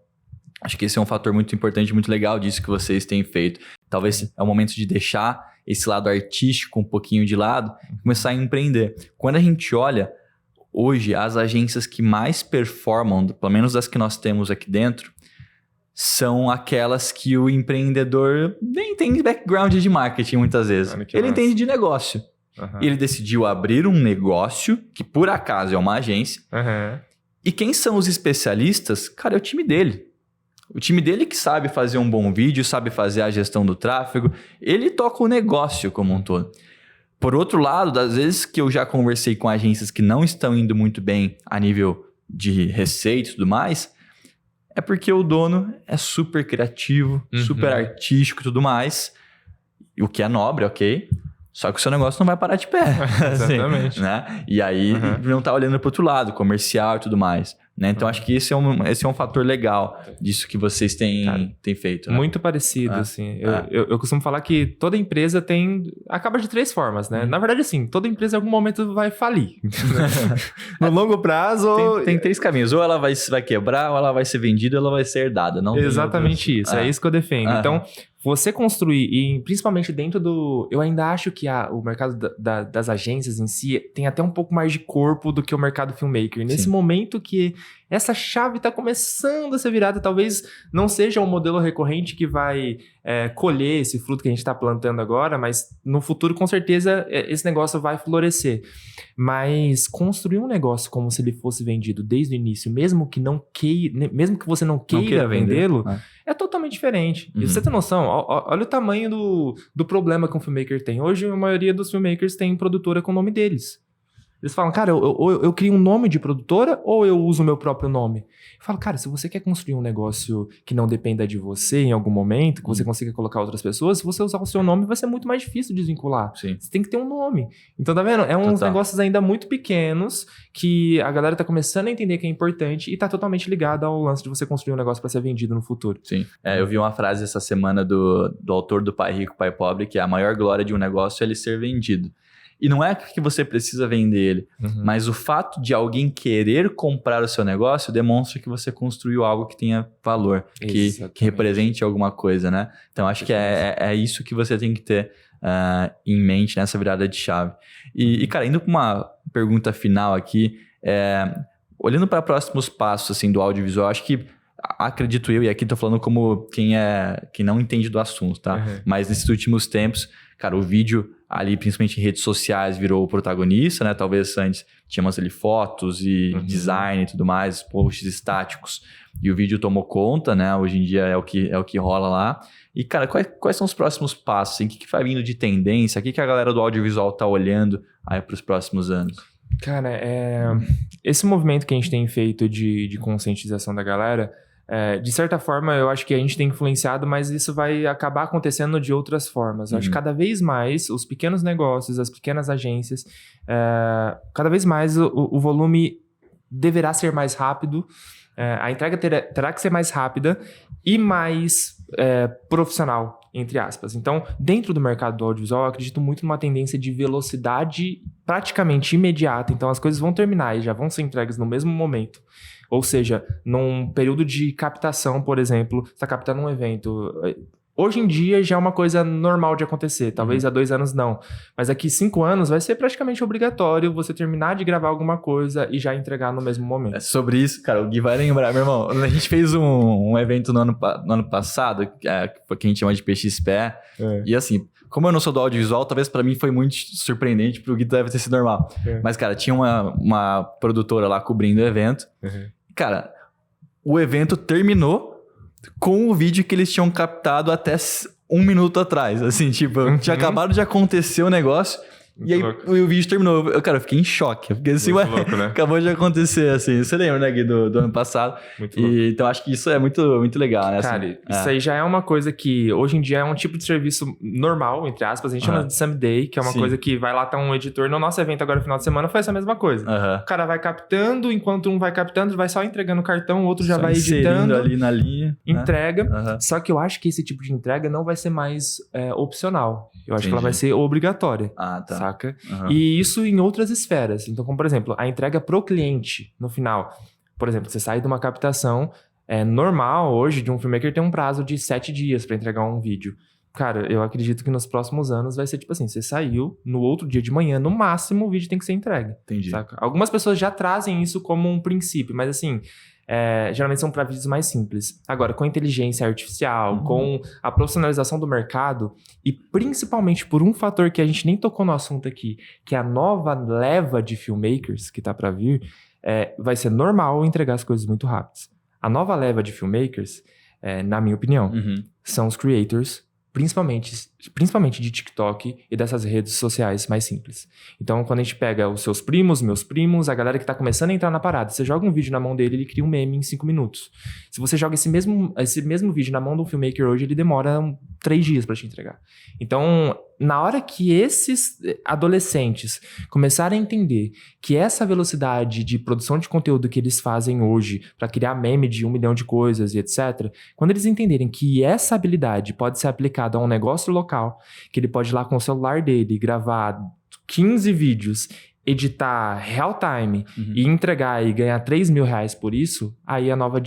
acho que esse é um fator muito importante, muito legal disso que vocês têm feito. Talvez é o momento de deixar esse lado artístico um pouquinho de lado e começar a empreender. Quando a gente olha, hoje as agências que mais performam, pelo menos das que nós temos aqui dentro, são aquelas que o empreendedor nem tem background de marketing muitas vezes. Ele entende de negócio. Uhum. Ele decidiu abrir um negócio, que por acaso é uma agência. Uhum. E quem são os especialistas? Cara, é o time dele. O time dele que sabe fazer um bom vídeo, sabe fazer a gestão do tráfego. Ele toca o negócio como um todo. Por outro lado, das vezes que eu já conversei com agências que não estão indo muito bem a nível de receita e tudo mais, é porque o dono é super criativo, super artístico e tudo mais. O que é nobre, ok? Só que o seu negócio não vai parar de pé. Exatamente. Assim, né? E aí não tá olhando para o outro lado, comercial e tudo mais. Né? Então acho que esse é um fator legal disso que vocês têm feito. Né? Muito parecido, assim. Eu costumo falar que toda empresa acaba de 3 formas, né? Na verdade, assim, toda empresa em algum momento vai falir. No longo prazo... Tem 3 caminhos. Ou ela vai quebrar, ou ela vai ser vendida, ou ela vai ser herdada. Não exatamente isso. É isso que eu defendo. Então, você construir, e principalmente dentro do... Eu ainda acho que o mercado das agências em si tem até um pouco mais de corpo do que o mercado filmmaker. Nesse momento que essa chave está começando a ser virada, talvez não seja um modelo recorrente que vai colher esse fruto que a gente está plantando agora, mas no futuro, com certeza, esse negócio vai florescer. Mas construir um negócio como se ele fosse vendido desde o início, mesmo que você não queira vendê-lo, é totalmente diferente. E você tem noção, olha o tamanho do problema que um filmmaker tem. Hoje, a maioria dos filmmakers tem produtora com o nome deles. Eles falam, cara, eu crio um nome de produtora ou eu uso o meu próprio nome? Eu falo, cara, se você quer construir um negócio que não dependa de você em algum momento, que você consiga colocar outras pessoas, se você usar o seu nome, vai ser muito mais difícil desvincular. Sim. Você tem que ter um nome. Então, tá vendo? É uns negócios ainda muito pequenos que a galera tá começando a entender que é importante e tá totalmente ligado ao lance de você construir um negócio para ser vendido no futuro. Sim. Eu vi uma frase essa semana do autor do Pai Rico, Pai Pobre, que a maior glória de um negócio é ele ser vendido. E não é que você precisa vender ele, mas o fato de alguém querer comprar o seu negócio demonstra que você construiu algo que tenha valor, que represente alguma coisa, né? Então, acho que é isso que você tem que ter em mente nessa virada de chave. E cara, indo para uma pergunta final aqui, olhando para próximos passos assim, do audiovisual, acho que acredito eu, e aqui tô falando como quem não entende do assunto, tá? Mas nesses últimos tempos, cara, o vídeo ali, principalmente em redes sociais, virou o protagonista, né? Talvez antes tínhamos ali fotos e design e tudo mais, posts estáticos. E o vídeo tomou conta, né? Hoje em dia é o que rola lá. E, cara, quais são os próximos passos? Assim? O que vai vindo de tendência? O que a galera do audiovisual tá olhando aí para os próximos anos? Cara, esse movimento que a gente tem feito de conscientização da galera... de certa forma, eu acho que a gente tem influenciado, mas isso vai acabar acontecendo de outras formas. Eu acho que cada vez mais os pequenos negócios, as pequenas agências, cada vez mais o volume deverá ser mais rápido, a entrega terá que ser mais rápida e mais profissional, entre aspas. Então, dentro do mercado do audiovisual, eu acredito muito numa tendência de velocidade praticamente imediata. Então, as coisas vão terminar e já vão ser entregues no mesmo momento. Ou seja, num período de captação, por exemplo, você está captando um evento. Hoje em dia já é uma coisa normal de acontecer. Talvez há 2 anos não. Mas daqui 5 anos vai ser praticamente obrigatório você terminar de gravar alguma coisa e já entregar no mesmo momento. Sobre isso, cara, o Gui vai lembrar. Meu irmão, a gente fez um evento no ano passado, que a gente chama de PXPE. E assim... Como eu não sou do audiovisual, talvez pra mim foi muito surpreendente, pro Gui deve ter sido normal. Mas, cara, tinha uma produtora lá cobrindo o evento. Cara, o evento terminou com o vídeo que eles tinham captado até 1 minuto atrás. Assim, tipo, tinha acabado de acontecer o negócio... Muito e aí louco. O vídeo terminou. Eu fiquei em choque. Porque assim, louco, né? Acabou de acontecer, assim. Você lembra, né, Gui, do ano passado? Muito louco. Então, acho que isso é muito, muito legal, né? Cara, assim, isso aí já é uma coisa que hoje em dia é um tipo de serviço normal, entre aspas. A gente chama de Someday, que é uma coisa que vai lá, tá um editor. No nosso evento agora, no final de semana, foi essa mesma coisa. O cara vai captando, enquanto um vai captando, vai só entregando o cartão, o outro já vai editando. Ali na linha. Entrega. Só que eu acho que esse tipo de entrega não vai ser mais opcional. Eu acho que ela vai ser obrigatória. Saca? E isso em outras esferas. Então, como por exemplo, a entrega pro cliente no final. Por exemplo, você sai de uma captação normal hoje de um filmmaker tem um prazo de 7 dias para entregar um vídeo. cara, eu acredito que nos próximos anos vai ser tipo assim, você saiu, no outro dia de manhã, no máximo, o vídeo tem que ser entregue. Entendi. Saca? Algumas pessoas já trazem isso como um princípio, mas assim, geralmente são para vídeos mais simples. Agora, com a inteligência artificial, com a profissionalização do mercado, e principalmente por um fator que a gente nem tocou no assunto aqui, que é a nova leva de filmmakers que tá para vir, vai ser normal entregar as coisas muito rápidas. A nova leva de filmmakers, na minha opinião, são os creators, principalmente de TikTok e dessas redes sociais mais simples. Então, quando a gente pega os seus primos, meus primos, a galera que tá começando a entrar na parada, você joga um vídeo na mão dele, ele cria um meme em 5 minutos. Se você joga esse mesmo vídeo na mão de um filmmaker hoje, ele demora 3 dias pra te entregar. Então, na hora que esses adolescentes começarem a entender que essa velocidade de produção de conteúdo que eles fazem hoje para criar meme de 1 milhão de coisas e etc., quando eles entenderem que essa habilidade pode ser aplicada a um negócio local, que ele pode ir lá com o celular dele, gravar 15 vídeos, editar real time e entregar e ganhar R$3.000 por isso, aí a nova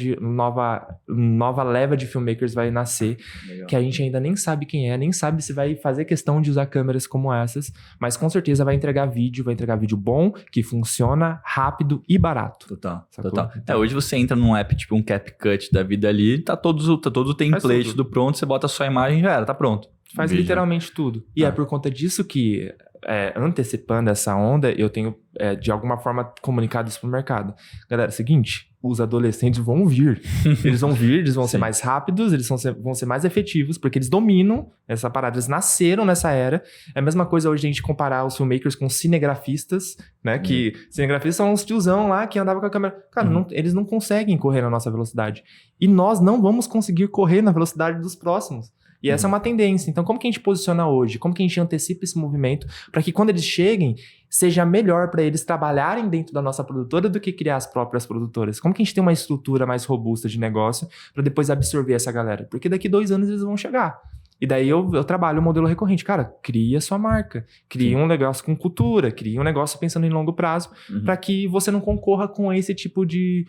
leva de filmmakers vai nascer. Legal. Que a gente ainda nem sabe quem nem sabe se vai fazer questão de usar câmeras como essas, mas com certeza vai entregar vídeo bom, que funciona, rápido e barato. Total. Então, hoje você entra num app tipo um CapCut da vida ali, tá todo o template tudo pronto, você bota a sua imagem e já era, tá pronto. Faz literalmente tudo. E é por conta disso que, antecipando essa onda, eu tenho, de alguma forma, comunicado isso pro mercado. Galera, seguinte, os adolescentes vão vir. Eles vão vir, eles vão ser mais rápidos, eles vão ser mais efetivos, porque eles dominam essa parada, eles nasceram nessa era. É a mesma coisa hoje a gente comparar os filmmakers com cinegrafistas, né? Que cinegrafistas são uns tiozão lá que andavam com a câmera. Cara, eles não conseguem correr na nossa velocidade. E nós não vamos conseguir correr na velocidade dos próximos. E essa é uma tendência. Então, como que a gente posiciona hoje? Como que a gente antecipa esse movimento para que quando eles cheguem, seja melhor para eles trabalharem dentro da nossa produtora do que criar as próprias produtoras? Como que a gente tem uma estrutura mais robusta de negócio para depois absorver essa galera? Porque daqui 2 anos eles vão chegar. E daí eu trabalho o modelo recorrente. Cara, cria a sua marca. Cria um negócio com cultura. Cria um negócio pensando em longo prazo para que você não concorra com esse tipo de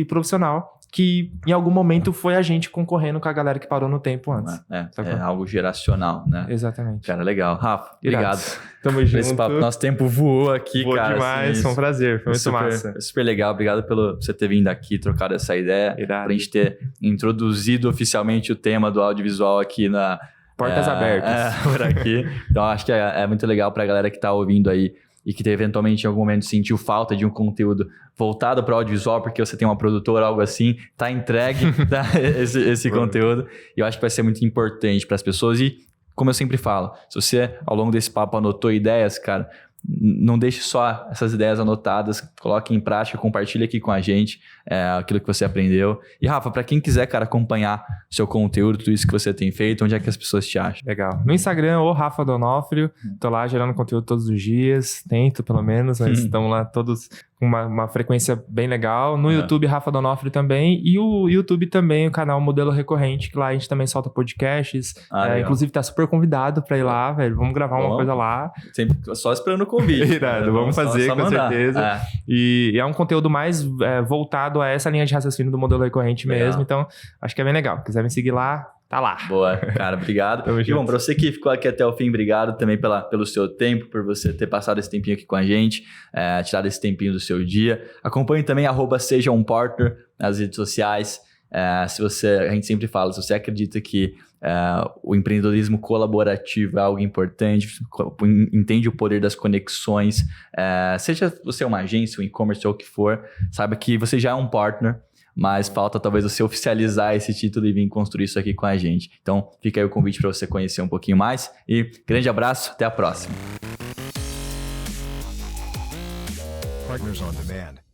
profissional que em algum momento foi a gente concorrendo com a galera que parou no tempo antes. É algo geracional, né? Exatamente. Cara, legal. Rafa, obrigado. Tamo junto. Esse papo, nosso tempo voou aqui, cara. Demais, assim, foi um prazer, foi muito massa. Super legal, obrigado por você ter vindo aqui, trocado essa ideia. Pra gente ter introduzido oficialmente o tema do audiovisual aqui na... Portas abertas. Por aqui. Então, acho que é muito legal pra galera que tá ouvindo aí e que eventualmente em algum momento sentiu falta de um conteúdo voltado para o audiovisual, porque você tem uma produtora, algo assim, tá entregue esse conteúdo. E eu acho que vai ser muito importante para as pessoas. E, como eu sempre falo, se você, ao longo desse papo, anotou ideias, cara, não deixe só essas ideias anotadas, coloque em prática, compartilhe aqui com a gente aquilo que você aprendeu. E Rafa, para quem quiser, cara, acompanhar o seu conteúdo, tudo isso que você tem feito, onde é que as pessoas te acham? Legal. No Instagram, o Rafa Donofrio, tô lá gerando conteúdo todos os dias, tento pelo menos, mas estamos lá todos com uma frequência bem legal. No YouTube, Rafa Donofrio também, e o YouTube também, o canal Modelo Recorrente, que lá a gente também solta podcasts, inclusive tá super convidado pra ir lá, velho, vamos gravar uma coisa lá. Sempre só esperando o convite. Irado, vamos fazer só com certeza. E é um conteúdo mais voltado a essa linha de raciocínio do Modelo Recorrente mesmo, então acho que é bem legal. Quiser me seguir lá, tá lá. Boa, cara, obrigado. E bom, pra você que ficou aqui até o fim, obrigado também pelo seu tempo, por você ter passado esse tempinho aqui com a gente, tirado esse tempinho do seu dia. Acompanhe também @sejaumpartner nas redes sociais. A gente sempre fala, se você acredita que o empreendedorismo colaborativo é algo importante, entende o poder das conexões, seja você uma agência, um e-commerce ou o que for, saiba que você já é um partner, mas falta talvez você oficializar esse título e vir construir isso aqui com a gente. Então, fica aí o convite para você conhecer um pouquinho mais e grande abraço, até a próxima. Partners on Demand.